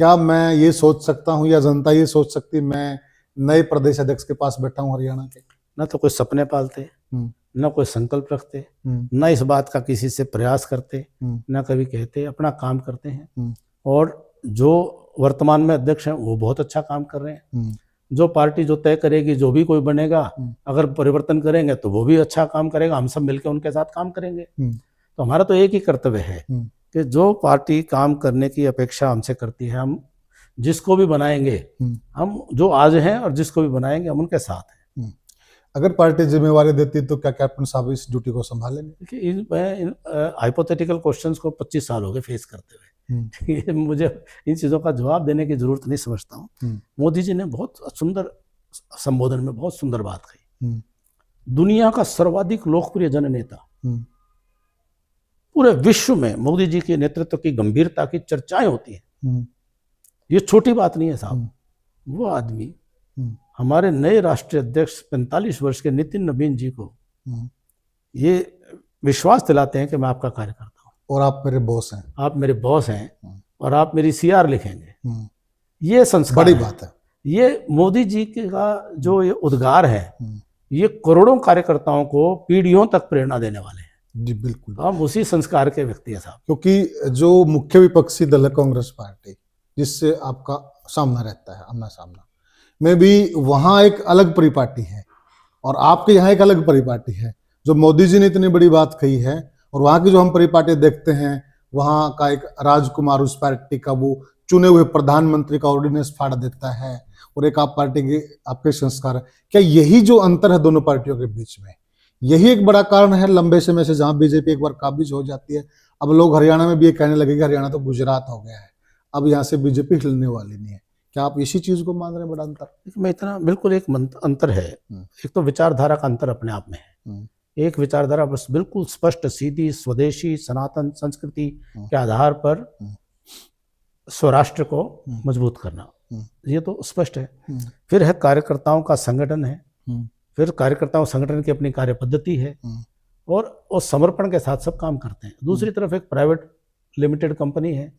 क्या मैं ये सोच सकता हूँ या जनता ये सोच सकती मैं नए प्रदेश अध्यक्ष के पास बैठा हूँ हरियाणा के? ना तो कोई सपने पालते, न कोई संकल्प रखते, न इस बात का किसी से प्रयास करते, न कभी कहते, अपना काम करते हैं। और जो वर्तमान में अध्यक्ष हैं वो बहुत अच्छा काम कर रहे हैं। जो पार्टी जो तय करेगी, जो भी कोई बनेगा, अगर परिवर्तन करेंगे तो वो भी अच्छा काम करेगा, हम सब मिलकर उनके साथ काम करेंगे। तो हमारा तो एक ही कर्तव्य है कि जो पार्टी काम करने की अपेक्षा हमसे करती है, हम जिसको भी बनाएंगे, हम जो आज हैं और जिसको भी बनाएंगे हम उनके साथ हैं। अगर पार्टी जिम्मेवारी देती तो क्या कैप्टन साहब इस ड्यूटी को संभालेंगे? देखिए, इन हाइपोथेटिकल क्वेश्चंस को 25 साल हो गए फेस करते हुए। मुझे इन चीज़ों का जवाब देने की जरूरत नहीं समझता हूँ। मोदी जी ने बहुत सुंदर संबोधन में बहुत सुंदर बात कही। दुनिया का सर्वाधिक लोकप्रिय जननेता, पूरे विश्व में मोदी जी के नेतृत्व की गंभीरता की चर्चाएं होती हैं। ये छोटी बात नहीं है साहब। वो आदमी हमारे नए राष्ट्रीय अध्यक्ष 45 वर्ष के नितिन नवीन जी को ये विश्वास दिलाते हैं कि मैं आपका कार्य करता हूँ और आप मेरे बॉस हैं, आप मेरे बॉस हैं और आप मेरी सीआर लिखेंगे। ये संस्कार बड़ी बात है। ये मोदी जी का जो ये उद्गार है, ये करोड़ों कार्यकर्ताओं को पीढ़ियों तक प्रेरणा देने वाले हैं। जी बिल्कुल। हम उसी संस्कार के व्यक्ति हैं साहब। क्योंकि जो मुख्य विपक्षी दल है कांग्रेस पार्टी, जिससे आपका सामना रहता है, आमना सामना में भी, वहाँ एक अलग परिपाटी है और आपके यहाँ एक अलग परिपाटी है। जो मोदी जी ने इतनी बड़ी बात कही है और वहाँ की जो हम परिपाटी देखते हैं, वहाँ का एक राजकुमार उस पार्टी का वो चुने हुए प्रधानमंत्री का ऑर्डिनेंस फाड़ देता है और एक आप पार्टी के आपके संस्कार। क्या यही जो अंतर है दोनों पार्टियों के बीच में, यही एक बड़ा कारण है लंबे समय से, जहाँ बीजेपी एक बार काबिज हो जाती है, अब लोग हरियाणा में भी ये कहने लगे कि हरियाणा तो गुजरात हो गया है, अब यहाँ से बीजेपी हिलने वाली नहीं है। क्या आप इसी चीज को मान रहे हैं बड़ा अंतर? मैं इतना बिल्कुल एक अंतर है। एक तो विचारधारा का अंतर अपने आप में है। एक विचारधारा बस बिल्कुल स्पष्ट, सीधी, स्वदेशी, सनातन संस्कृति के आधार पर स्वराष्ट्र को मजबूत करना, ये तो स्पष्ट है। फिर है कार्यकर्ताओं का संगठन है, फिर कार्यकर्ताओं संगठन की अपनी कार्य पद्धति है और समर्पण के साथ सब काम करते हैं। दूसरी तरफ एक प्राइवेट लिमिटेड कंपनी है,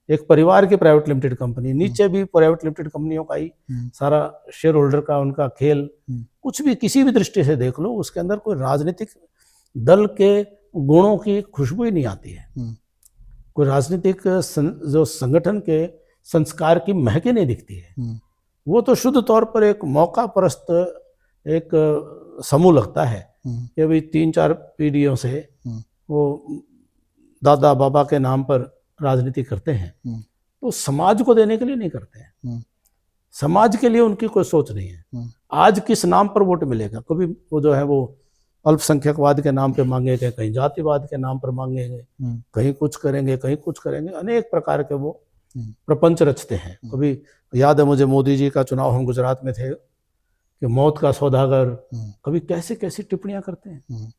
एक परिवार की प्राइवेट लिमिटेड कंपनी, नीचे भी प्राइवेट लिमिटेड कंपनियों का ही सारा शेयर होल्डर का उनका खेल, कुछ भी किसी भी दृष्टि से देख लो, उसके अंदर कोई राजनीतिक दल के गुणों की खुशबू ही नहीं आती है। कोई राजनीतिक जो संगठन के संस्कार की महक ही नहीं दिखती है। वो तो शुद्ध तौर पर एक मौका परस्त एक समूह लगता है कि भाई 3-4 पीढ़ियों से वो दादा बाबा के नाम पर राजनीति करते हैं, तो समाज को देने के लिए नहीं करते हैं। समाज के लिए उनकी कोई सोच नहीं है। आज किस नाम पर वोट मिलेगा, कभी वो जो है वो अल्पसंख्यकवाद के नाम पे मांगेंगे, कहीं जातिवाद के नाम पर मांगेंगे, कहीं कुछ करेंगे, कहीं कुछ करेंगे, अनेक प्रकार के वो प्रपंच रचते हैं। कभी याद है मुझे, मोदी जी का चुनाव हम गुजरात में थे कि मौत का सौदागर, कभी कैसे कैसी टिप्पणियां करते हैं,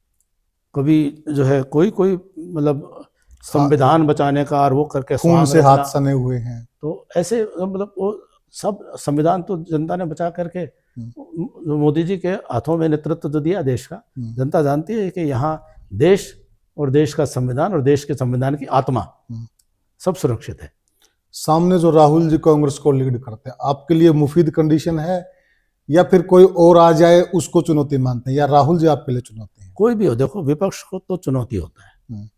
कभी जो है कोई मतलब संविधान बचाने का और वो करके खून से हाथ सने हुए हैं। तो ऐसे मतलब वो सब संविधान तो जनता ने बचा करके मोदी जी के हाथों में नेतृत्व जो दिया देश का, जनता जानती है कि यहाँ देश और देश का संविधान और देश के संविधान की आत्मा सब सुरक्षित है। सामने जो राहुल जी कांग्रेस को लीड करते हैं, आपके लिए मुफीद कंडीशन है या फिर कोई और आ जाए उसको चुनौती मानते हैं, या राहुल जी आपके लिए चुनौती है? कोई भी हो, देखो विपक्ष को तो चुनौती होता है,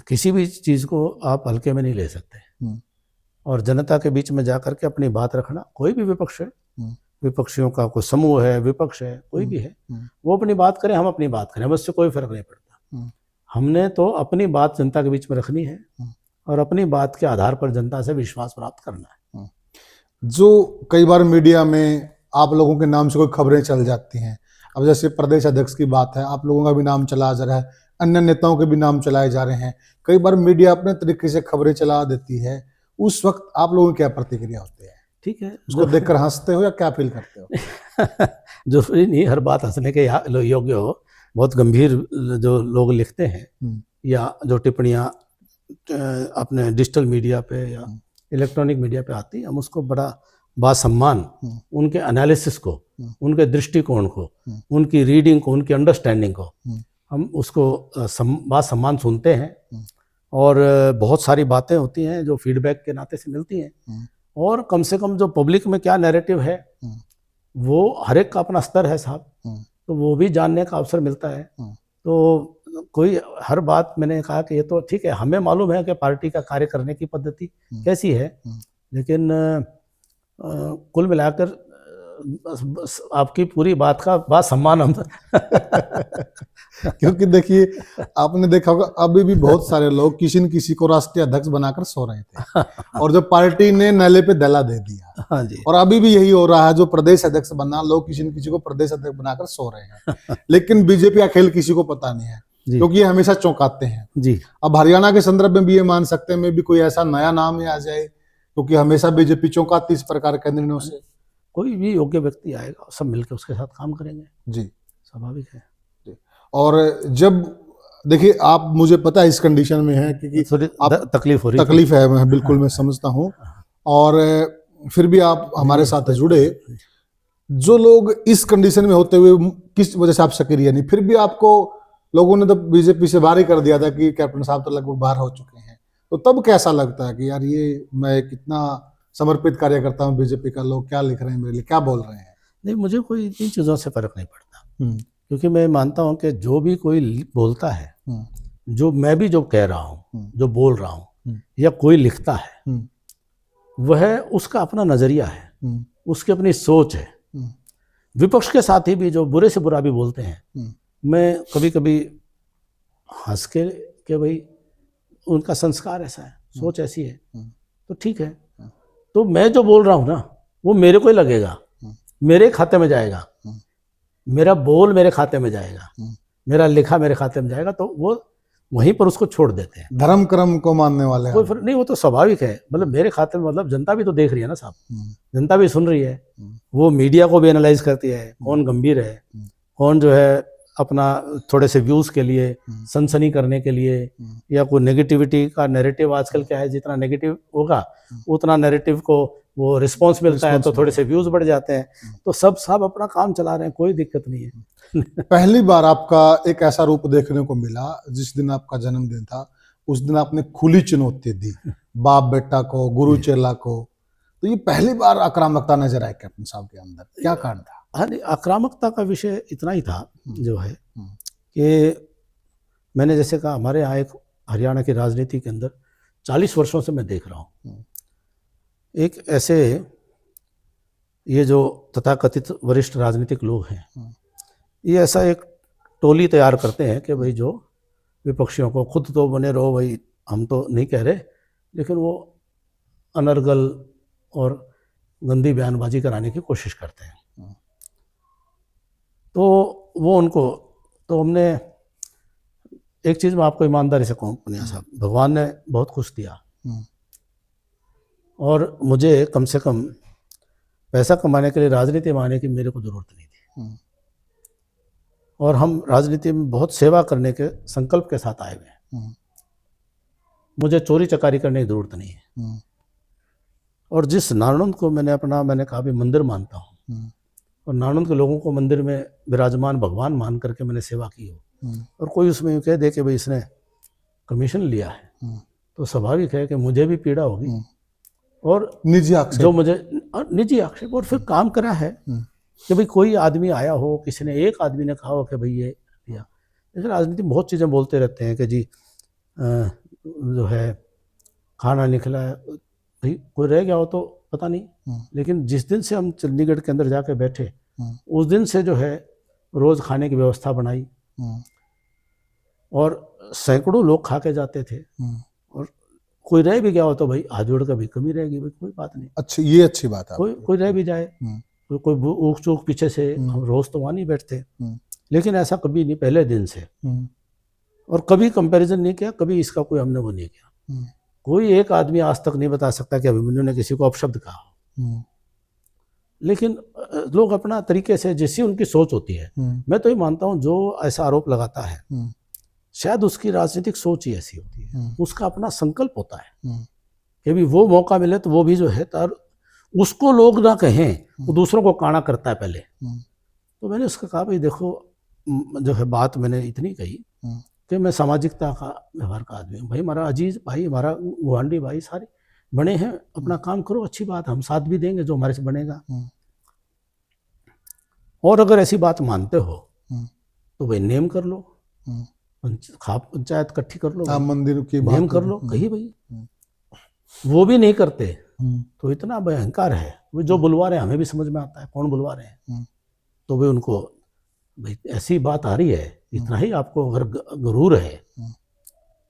किसी भी चीज को आप हल्के में नहीं ले सकते। और जनता के बीच में जाकर के अपनी बात रखना, कोई भी विपक्ष है, विपक्षियों का कोई समूह है, विपक्ष है, कोई भी है, वो अपनी बात करे, हम अपनी बात करें, उससे कोई फर्क नहीं पड़ता। हमने तो अपनी बात जनता के बीच में रखनी है और अपनी बात के आधार पर जनता से विश्वास प्राप्त करना है। जो कई बार मीडिया में आप लोगों के नाम से कोई खबरें चल जाती हैं, अब जैसे प्रदेश अध्यक्ष की बात है, आप लोगों का भी नाम चला जा रहा है, अन्य नेताओं के भी नाम चलाए जा रहे हैं, कई बार मीडिया अपने तरीके से खबरें चला देती है, उस वक्त आप लोगों की क्या प्रतिक्रिया होती है? ठीक है, उसको देखकर हंसते हो या क्या फील करते हो? जरूरी नहीं हर बात हंसने के योग्य हो। बहुत गंभीर जो लोग लिखते हैं या जो टिप्पणियां अपने डिजिटल मीडिया पे या इलेक्ट्रॉनिक मीडिया पे आती है, हम उसको बड़ा बासम्मान उनके एनालिसिस को, उनके दृष्टिकोण को, उनकी रीडिंग को, उनकी अंडरस्टैंडिंग को हम उसको बासम्मान सुनते हैं। और बहुत सारी बातें होती हैं जो फीडबैक के नाते से मिलती हैं। और कम से कम जो पब्लिक में क्या नैरेटिव है वो हर एक का अपना स्तर है साहब, तो वो भी जानने का अवसर मिलता है। तो कोई हर बात, मैंने कहा कि ये तो ठीक है, हमें मालूम है कि पार्टी का कार्य करने की पद्धति कैसी है, लेकिन कुल मिलाकर आपकी पूरी बात का बात सम्मान हम क्योंकि देखिए, आपने देखा होगा अभी भी बहुत सारे लोग किसी न किसी को राष्ट्रीय अध्यक्ष बनाकर सो रहे थे और जो पार्टी ने नाले पे दला दे दिया। हाँ जी। और अभी भी यही हो रहा है, जो प्रदेश अध्यक्ष बनना, लोग किसी न किसी को प्रदेश अध्यक्ष बनाकर सो रहे हैं। लेकिन बीजेपी का खेल किसी को पता नहीं है, क्योंकि ये हमेशा चौंकाते हैं जी। अब हरियाणा के संदर्भ में भी ये मान सकते हैं, में भी कोई ऐसा नया नाम ही आ जाए, क्योंकि हमेशा बीजेपी चौंकाती इस प्रकार के निर्णयों से। कोई भी योग्य व्यक्ति आएगा, सब मिलकर उसके साथ काम करेंगे जी, स्वाभाविक है। और जब देखिए, आप, मुझे पता है इस कंडीशन में है क्योंकि आप तकलीफ हो रही, तकलीफ है, मैं बिल्कुल मैं समझता हूँ, और फिर भी आप हमारे साथ जुड़े। जो लोग इस कंडीशन में होते हुए किस वजह से आप सक्रिय नहीं, फिर भी आपको लोगों ने तो बीजेपी से बाहर ही कर दिया था कि कैप्टन साहब तो लगभग बाहर हो चुके हैं, तो तब कैसा लगता है कि यार ये मैं कितना समर्पित कार्य करता हूँ बीजेपी का, लोग क्या लिख रहे हैं मेरे लिए, क्या बोल रहे हैं? नहीं, मुझे कोई इन चीज़ों से फर्क नहीं पड़ता, क्योंकि मैं मानता हूँ कि जो भी कोई बोलता है, जो मैं भी जो कह रहा हूँ, जो बोल रहा हूँ, या कोई लिखता है, वह उसका अपना नजरिया है, उसकी अपनी सोच है। विपक्ष के साथी भी जो बुरे से बुरा भी बोलते हैं, मैं कभी कभी हंस के भाई उनका संस्कार ऐसा है, सोच ऐसी है, तो ठीक है। तो मैं जो बोल रहा हूँ ना, वो मेरे को ही लगेगा, मेरे खाते में जाएगा, मेरा बोल मेरे खाते में जाएगा, मेरा लिखा मेरे खाते में जाएगा, तो वो वहीं पर उसको छोड़ देते हैं। धर्म कर्म को मानने वाले कोई फर्क नहीं, वो तो स्वाभाविक है। मतलब मेरे खाते में, मतलब जनता भी तो देख रही है ना साहब, जनता भी सुन रही है, वो मीडिया को भी एनालाइज करती है, कौन गंभीर है, कौन जो है अपना थोड़े से व्यूज के लिए, सनसनी करने के लिए, या कोई नेगेटिविटी का नैरेटिव, आजकल क्या है, जितना नेगेटिव होगा उतना नैरेटिव को वो रिस्पॉन्स मिलता है, तो थोड़े से व्यूज बढ़ जाते हैं। तो सब अपना काम चला रहे हैं, कोई दिक्कत नहीं है। पहली बार आपका एक ऐसा रूप देखने को मिला जिस दिन आपका जन्मदिन था, उस दिन आपने खुली चुनौती दी बाप बेटा को, गुरु चेला को, तो ये पहली बार आक्रामकता नजर आई कैप्टन साहब के अंदर, क्या कारण था? हाँ, आक्रामकता का विषय इतना ही था जो है कि मैंने जैसे कहा, हमारे यहाँ एक हरियाणा की राजनीति के अंदर 40 वर्षों से मैं देख रहा हूँ, एक ऐसे ये जो तथाकथित वरिष्ठ राजनीतिक लोग हैं, ये ऐसा एक टोली तैयार करते हैं कि भाई जो विपक्षियों को, खुद तो बने रहो भाई, हम तो नहीं कह रहे, लेकिन वो अनर्गल और गंदी बयानबाजी कराने की कोशिश करते हैं। तो वो उनको, तो हमने एक चीज़ मैं आपको ईमानदारी से कहूँ पुनिया साहब, भगवान ने बहुत कुछ दिया और मुझे कम से कम पैसा कमाने के लिए राजनीति में आने की मेरे को ज़रूरत नहीं थी। और हम राजनीति में बहुत सेवा करने के संकल्प के साथ आए हुए हैं। मुझे चोरी चकारी करने की ज़रूरत नहीं है। और जिस नानंद को मैंने कहा भी मंदिर मानता हूँ, और नानंद के लोगों को मंदिर में विराजमान भगवान मान करके मैंने सेवा की हो, और कोई उसमें यूँ कह दे कि भाई इसने कमीशन लिया है, तो स्वाभाविक है कि मुझे भी पीड़ा होगी। और निजी आक्षेप, जो मुझे निजी आक्षेप, और फिर काम करा है कि भाई कोई आदमी आया हो, किसी ने, एक आदमी ने कहा हो कि भाई ये दिया। जैसे राजनीति में बहुत चीज़ें बोलते रहते हैं कि जी जो है खाना निकला है, भाई कोई रह गया हो तो पता नहीं, लेकिन जिस दिन से हम चंडीगढ़ के अंदर जाके बैठे, उस दिन से जो है रोज़ खाने की व्यवस्था बनाई, और सैकड़ों लोग खा के जाते थे। और कोई रह भी गया हो तो भाई हाथ जोड़ कर भाई कमी रहेगी, भाई कोई बात नहीं, अच्छी, ये अच्छी बात है। कोई रह भी जाए, तो कोई ऊख चूक पीछे से, हम रोज़ तो वहाँ नहीं बैठते, लेकिन ऐसा कभी नहीं पहले दिन से। और कभी कंपैरिजन नहीं किया, कभी इसका कोई हमने वो नहीं किया। कोई एक आदमी आज तक नहीं बता सकता कि अभिमन्यु ने किसी को अपशब्द कहा हो, लेकिन लोग अपना तरीके से, जैसी उनकी सोच होती है। मैं तो ये मानता हूँ जो ऐसा आरोप लगाता है, शायद उसकी राजनीतिक सोच ही ऐसी होती है, उसका अपना संकल्प होता है कि भी वो मौका मिले तो वो भी जो है, तर उसको लोग ना कहें, वो दूसरों को काना करता है पहले। तो मैंने उसका कहा भाई देखो, जो है बात मैंने इतनी कही कि मैं सामाजिकता का व्यवहार का आदमी हूँ। भाई हमारा अजीज भाई, हमारा गुआंढी भाई सारे बने हैं, अपना काम करो, अच्छी बात, हम साथ भी देंगे जो हमारे से बनेगा। और अगर ऐसी बात मानते हो तो भाई नेम कर लो, पंचायत इकट्ठी कर लो, मंदिर की नेम कर लो, कही भाई। वो भी नहीं करते तो इतना भयंकर है, वो जो बुलवा रहे हैं हमें भी समझ में आता है कौन बुलवा रहे हैं। तो भाई उनको, भाई ऐसी बात आ रही है, इतना ही आपको अगर गुरूर है,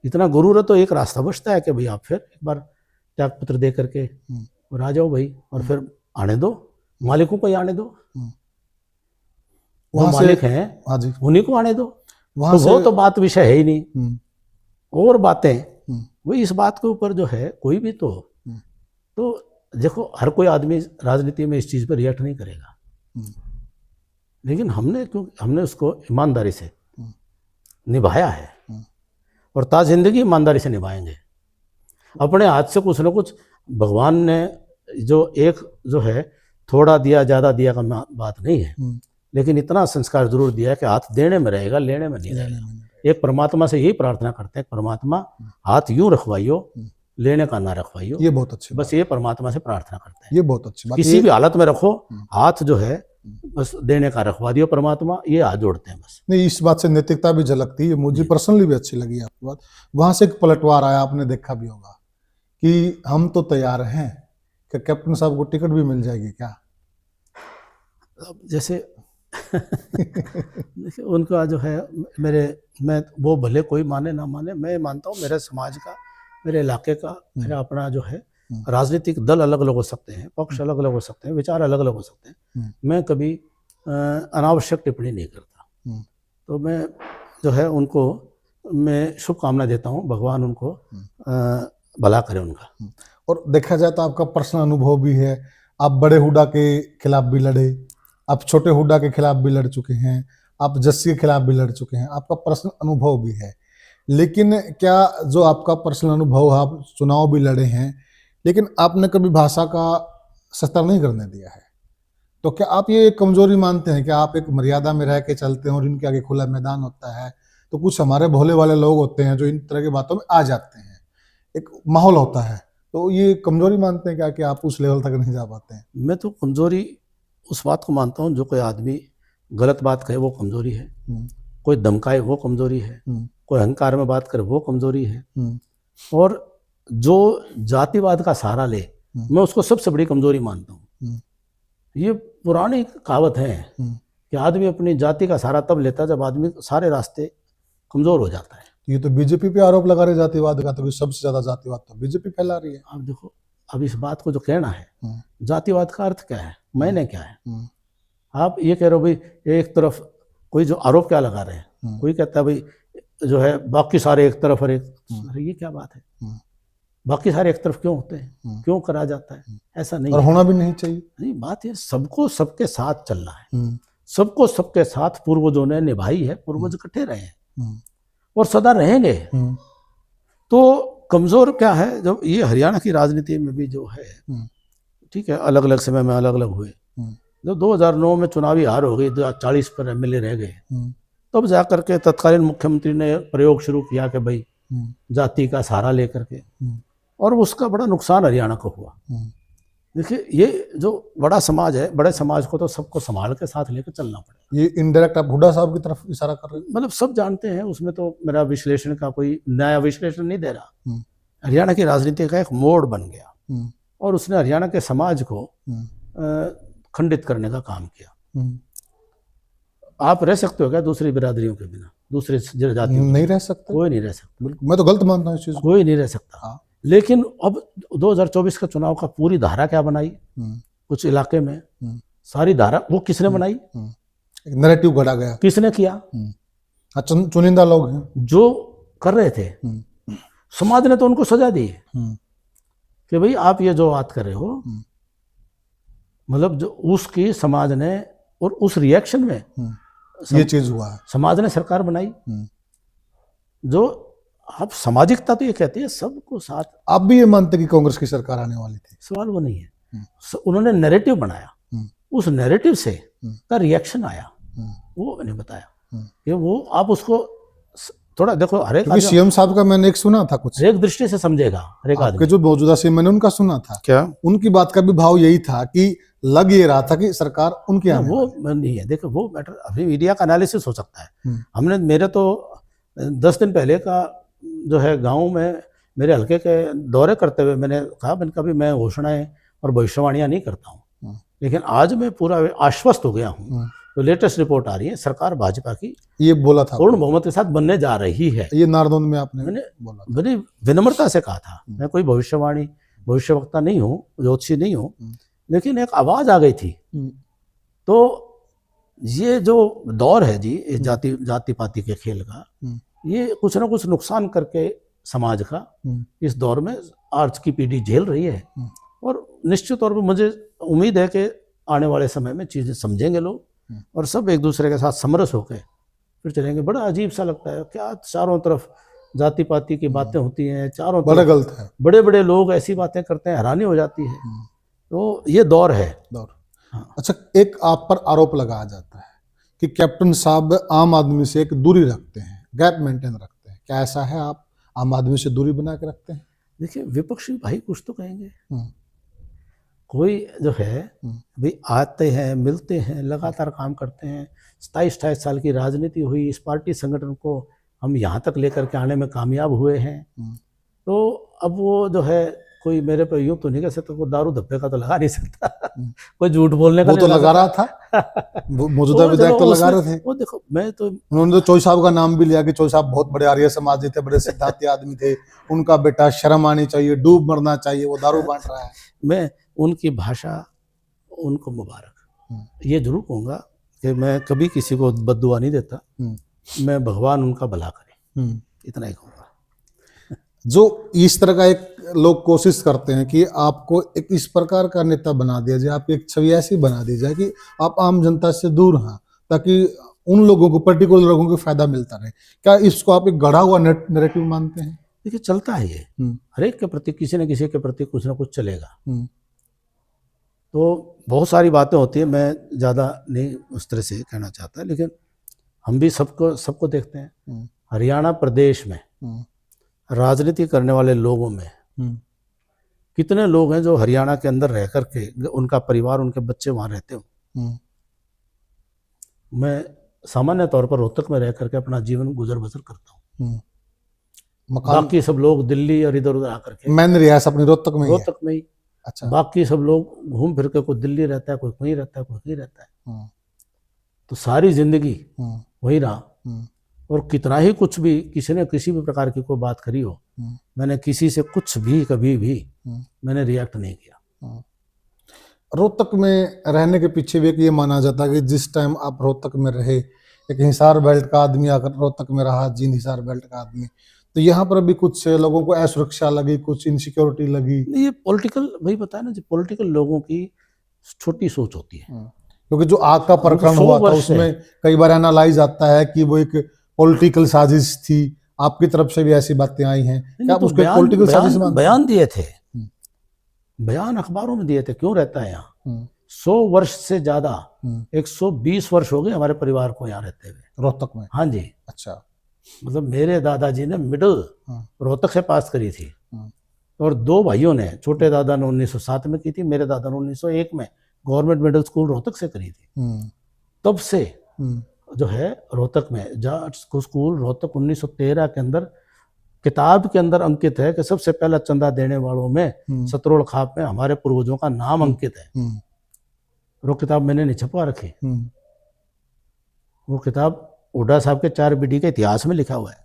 इतना गुरूर है तो एक रास्ता बचता है कि भाई आप फिर एक बार त्याग पत्र दे करके और आ जाओ भाई, और फिर आने दो, मालिकों को ही आने दो, वो मालिक हैं, हाँ जी, उन्हीं को आने दो। वहां तो वो तो बात विषय है ही नहीं, और बातें वही। इस बात के ऊपर जो है कोई भी तो देखो, हर कोई आदमी राजनीति में इस चीज़ पर रिएक्ट नहीं करेगा, लेकिन हमने उसको ईमानदारी से निभाया है, और ता जिंदगी ईमानदारी से निभाएंगे। अपने हाथ से कुछ ना कुछ, भगवान ने जो है थोड़ा दिया ज़्यादा दिया का बात नहीं है, लेकिन इतना संस्कार जरूर दिया है कि हाथ देने में रहेगा, लेने में नहीं रहेगा। एक परमात्मा से यही प्रार्थना करते हैं, परमात्मा हाथ यूं रखवाइयो, लेने का ना रखवाइयो। ये बहुत अच्छी बस ये परमात्मा से प्रार्थना करते हैं। ये बहुत अच्छी बात, किसी भी हालत में रखो, हाथ जो है बस देने का रखवा दियो परमात्मा, ये हाथ जोड़ते हैं बस। नहीं, इस बात से नैतिकता भी झलकती है, मुझे पर्सनली भी अच्छी लगी आपकी बात। वहां से एक पलटवार आया, आपने देखा भी होगा कि हम तो तैयार हैं, कि कैप्टन साहब को टिकट भी मिल जाएगी क्या? जैसे देखिए उनका जो है, मैं वो भले कोई माने ना माने, मैं मानता हूँ मेरे समाज का, मेरे इलाके का, मेरा अपना जो है, राजनीतिक दल अलग अलग हो सकते हैं, पक्ष अलग अलग हो सकते हैं, विचार अलग अलग हो सकते हैं, मैं कभी अनावश्यक टिप्पणी नहीं करता। तो मैं जो है उनको मैं शुभकामना देता हूँ, भगवान उनको भला करे उनका। और देखा जाए तो आपका पर्सनल अनुभव भी है, आप बड़े हुड्डा के खिलाफ भी लड़े, आप छोटे हुड्डा के खिलाफ भी लड़ चुके हैं, आप जस्सी के खिलाफ भी लड़ चुके हैं, आपका पर्सनल अनुभव भी है। लेकिन क्या जो आपका पर्सनल अनुभव, आप चुनाव भी लड़े हैं, लेकिन आपने कभी भाषा का सस्तर नहीं करने दिया है, तो क्या आप ये एक कमजोरी मानते हैं कि आप एक मर्यादा में रह के चलते हैं और इनके आगे खुला मैदान होता है, तो कुछ हमारे भोले वाले लोग होते हैं जो इन तरह की बातों में आ जाते हैं, एक माहौल होता है, तो ये कमजोरी मानते हैं क्या कि आप उस लेवल तक नहीं जा पाते हैं? मैं तो कमजोरी उस बात को मानता हूँ, जो कोई आदमी गलत बात कहे वो कमजोरी है, कोई धमकाए वो कमजोरी है, कोई अहंकार में बात करे वो कमजोरी है, और जो जातिवाद का सहारा ले, मैं उसको सबसे बड़ी कमजोरी मानता हूँ। ये पुरानी कहावत है कि आदमी अपनी जाति का सहारा तब लेता है जब आदमी सारे रास्ते कमजोर हो जाता है। ये तो बीजेपी पे आरोप लगा रहे जातिवाद का, तो सबसे ज्यादा जातिवाद तो बीजेपी फैला रही है। अब देखो, अब इस बात को जो कहना है, हम्म, जातिवाद का अर्थ क्या है, मैंने क्या है। हम्म, आप ये कह रहे हो भाई, एक तरफ कोई जो आरोप क्या लगा रहे हैं, कोई कहता है भाई जो है बाकी सारे एक तरफ और एक, अरे ये क्या बात है, बाकी सारे एक तरफ क्यों होते हैं, क्यों करा जाता है, ऐसा नहीं और है। होना भी नहीं चाहिए। नहीं, बात ये सबको सबके साथ चलना है, सबको सबके साथ पूर्वजों ने निभाई है, पूर्वज इकट्ठे रहे हैं और सदा रहेंगे। तो कमजोर क्या है, जब ये हरियाणा की राजनीति में भी जो है, ठीक है, अलग अलग समय में अलग अलग हुए। जब 2009 में चुनावी हार हो गई, 40 पर एमएलए रह गए, तब जाकर के तत्कालीन मुख्यमंत्री ने प्रयोग शुरू किया कि भाई जाति का सहारा लेकर के, और उसका बड़ा नुकसान हरियाणा को हुआ। देखिए, ये जो बड़ा समाज है, बड़े समाज को तो सबको संभाल के साथ लेकर चलना पड़ेगा। ये इनडायरेक्ट आप हुड्डा साहब की तरफ इशारा कर रहे हैं। मतलब सब जानते हैं, उसमें तो मेरा विश्लेषण का कोई नया विश्लेषण नहीं दे रहा। हरियाणा की राजनीति का एक मोड़ बन गया और उसने हरियाणा के समाज को खंडित करने का काम किया। आप रह सकते हो क्या दूसरी बिरादरियों के बिना, दूसरे जातियों के नहीं बिना? रह सकते, कोई नहीं रह सकता, बिल्कुल, मैं तो गलत मानता हूँ इस चीज को। कोई नहीं रह सकता। हाँ। लेकिन अब 2024 का चुनाव का पूरी धारा क्या बनाई, कुछ इलाके में सारी धारा वो किसने बनाई, एक नैरेटिव गढ़ा गया, किसने किया, चुनिंदा लोग हैं जो कर रहे थे। समाज ने तो उनको सजा दी कि भाई आप ये जो बात कर रहे हो, मतलब जो उसकी समाज ने, और उस रिएक्शन में ये चीज हुआ है। समाज ने सरकार बनाई। जो आप सामाजिकता तो ये कहती है सबको साथ। आप भी ये मानते कि कांग्रेस की सरकार आने वाली थी? सवाल वो नहीं है, उन्होंने नैरेटिव बनाया, उस नैरेटिव से का रिएक्शन आया, वो मैंने बताया कि वो आप उसको थोड़ा देखो, हर एक सीएम साहब का मैंने एक सुना था, कुछ एक दृष्टि से समझेगा हर एक आदमी। आपके जो मौजूदा सीएम, मैंने उनका सुना था, क्या उनकी बात का भी भाव यही था कि लग ये रहा था कि सरकार उनकी आने वो नहीं है। देखो, वो मैटर अभी मीडिया का एनालिसिस हो सकता है। हमने, मेरे तो 10 दिन पहले का जो है गाँव में मेरे हल्के के दौरे करते हुए मैंने कहा, मैंने कभी मैं घोषणाएं और भविष्यवाणियां नहीं करता हूँ, लेकिन आज मैं पूरा आश्वस्त हो गया हूँ। तो लेटेस्ट रिपोर्ट आ रही है, सरकार भाजपा की ये बोला था पूर्ण बहुमत के साथ बनने जा रही है। ये नारदोन में आपने मैंने बोला, बड़ी विनम्रता से कहा था, मैं कोई भविष्यवक्ता नहीं हूँ, ज्योतिषी नहीं हूँ, लेकिन एक आवाज आ गई थी। तो ये जो दौर है जी, जाति पाति के खेल का, ये कुछ ना कुछ नुकसान करके समाज का इस दौर में आज की पीढ़ी झेल रही है। और निश्चित तौर पर मुझे उम्मीद है कि आने वाले समय में चीजें समझेंगे लोग और सब एक दूसरे के साथ समरस होकर फिर चलेंगे। बड़ा अजीब सा लगता है, क्या चारों तरफ जाति पाति की बातें होती हैं, चारों बड़ा तरफ गलत है, बड़े बड़े लोग ऐसी बातें करते हैं, हैरानी हो जाती है। तो ये दौर है। हाँ। अच्छा, एक आप पर आरोप लगाया जाता है कि कैप्टन साहब आम आदमी से एक दूरी रखते हैं, गैप मेंटेन रखते हैं, क्या ऐसा है? आप आम आदमी से दूरी बना के रखते हैं? देखिए, विपक्षी भाई कुछ तो कहेंगे, कोई जो है भाई आते हैं, मिलते हैं, लगातार काम करते हैं। 27-28 साल की राजनीति हुई, इस पार्टी संगठन को हम यहाँ तक लेकर के आने में कामयाब हुए हैं। तो अब वो जो है, कोई मेरे पे यूं तो नहीं कह सकता, कोई दारू धब्बे का तो लगा नहीं सकता, कोई झूठ बोलने का वो तो लगा रहा था, मौजूदा विधायक तो लगा रहे थे। वो देखो, मैं तो, उन्होंने तो चौई साहब का नाम भी लिया कि चौई साहब बहुत बड़े आर्य समाजी थे, बड़े सिद्धांती आदमी थे, उनका बेटा शर्म आनी चाहिए, डूब मरना चाहिए, वो दारू बांट रहा है। मैं उनकी भाषा, उनको मुबारक ये जरूर कहूँगा कि मैं कभी किसी को बद्दुआ नहीं देता, मैं भगवान उनका भला करे, इतना ही कहूँगा। जो इस तरह का एक लोग कोशिश करते हैं कि आपको एक इस प्रकार का नेता बना दिया जाए, आपकी एक छवि ऐसी बना दी जाए कि आप आम जनता से दूर हैं, ताकि उन लोगों को, पर्टिकुलर लोगों को फायदा मिलता रहे। क्या इसको आप एक गढ़ा हुआ नैरेटिव मानते हैं? देखिए, चलता है ये, हर एक के प्रति, किसी न किसी के प्रति कुछ ना कुछ चलेगा। तो बहुत सारी बातें होती है, मैं ज़्यादा नहीं उस तरह से कहना चाहता, लेकिन हम भी सबको देखते हैं। हरियाणा प्रदेश में राजनीति करने वाले लोगों में कितने लोग हैं जो हरियाणा के अंदर रह करके, उनका परिवार, उनके बच्चे वहाँ रहते हो। मैं सामान्य तौर पर रोहतक में रह करके अपना जीवन गुजर बसर करता हूँ। बाकी सब लोग दिल्ली और इधर उधर आकर के, मैंने रिहायश अपनी रोहतक में ही। अच्छा, बाकी सब लोग घूम फिर के, कोई दिल्ली रहता है, कोई कहीं रहता है, कोई कहीं रहता है। तो सारी जिंदगी वही रहा। और कितना ही कुछ भी किसी ने किसी भी प्रकार की कोई बात करी हो, मैंने किसी से कुछ भी कभी भी मैंने रिएक्ट नहीं किया। रोहतक में रहने के पीछे भी एक ये माना जाता है कि जिस टाइम आप रोहतक में रहे, एक हिसार बेल्ट का आदमी आकर रोहतक में रहा, जींद हिसार बेल्ट का आदमी, तो यहाँ पर भी कुछ लोगों को असुरक्षा लगी, कुछ इनसिक्योरिटी लगी, ये पॉलिटिकल, वही बताया ना, जो पॉलिटिकल लोगों की छोटी सोच होती है। क्योंकि जो आग का प्रकरण 100 हुआ था वर्ष से- उसमें कई बार एनालाइज आता है कि वो एक पॉलिटिकल साजिश थी। आपकी तरफ से भी ऐसी बातें आई हैं, क्या आप तो उसको एक पॉलिटिकल साजिश मानते हैं? बयान दिए थे, बयान अखबारों में दिए थे। क्यों रहता है यहाँ 100 वर्ष से ज्यादा, 120 वर्ष हो गए हमारे परिवार को यहाँ रहते हुए रोहतक में? हाँ जी। अच्छा। मतलब मेरे दादाजी ने मिडिल रोहतक से पास करी थी, और 2 भाइयों ने, छोटे दादा ने 1907 में की थी, मेरे दादा ने 1901 में गवर्नमेंट मिडिल स्कूल रोहतक से करी थी। तब से जो है रोहतक में जहाँ स्कूल रोहतक 1913 के अंदर किताब के अंदर अंकित है कि सबसे पहला चंदा देने वालों में सतरोल खाप में हमारे पूर्वजों का नाम अंकित है। वो किताब मैंने नहीं छपवा रखी, वो किताब हुड्डा साहब के 4 बीडी के इतिहास में लिखा हुआ है।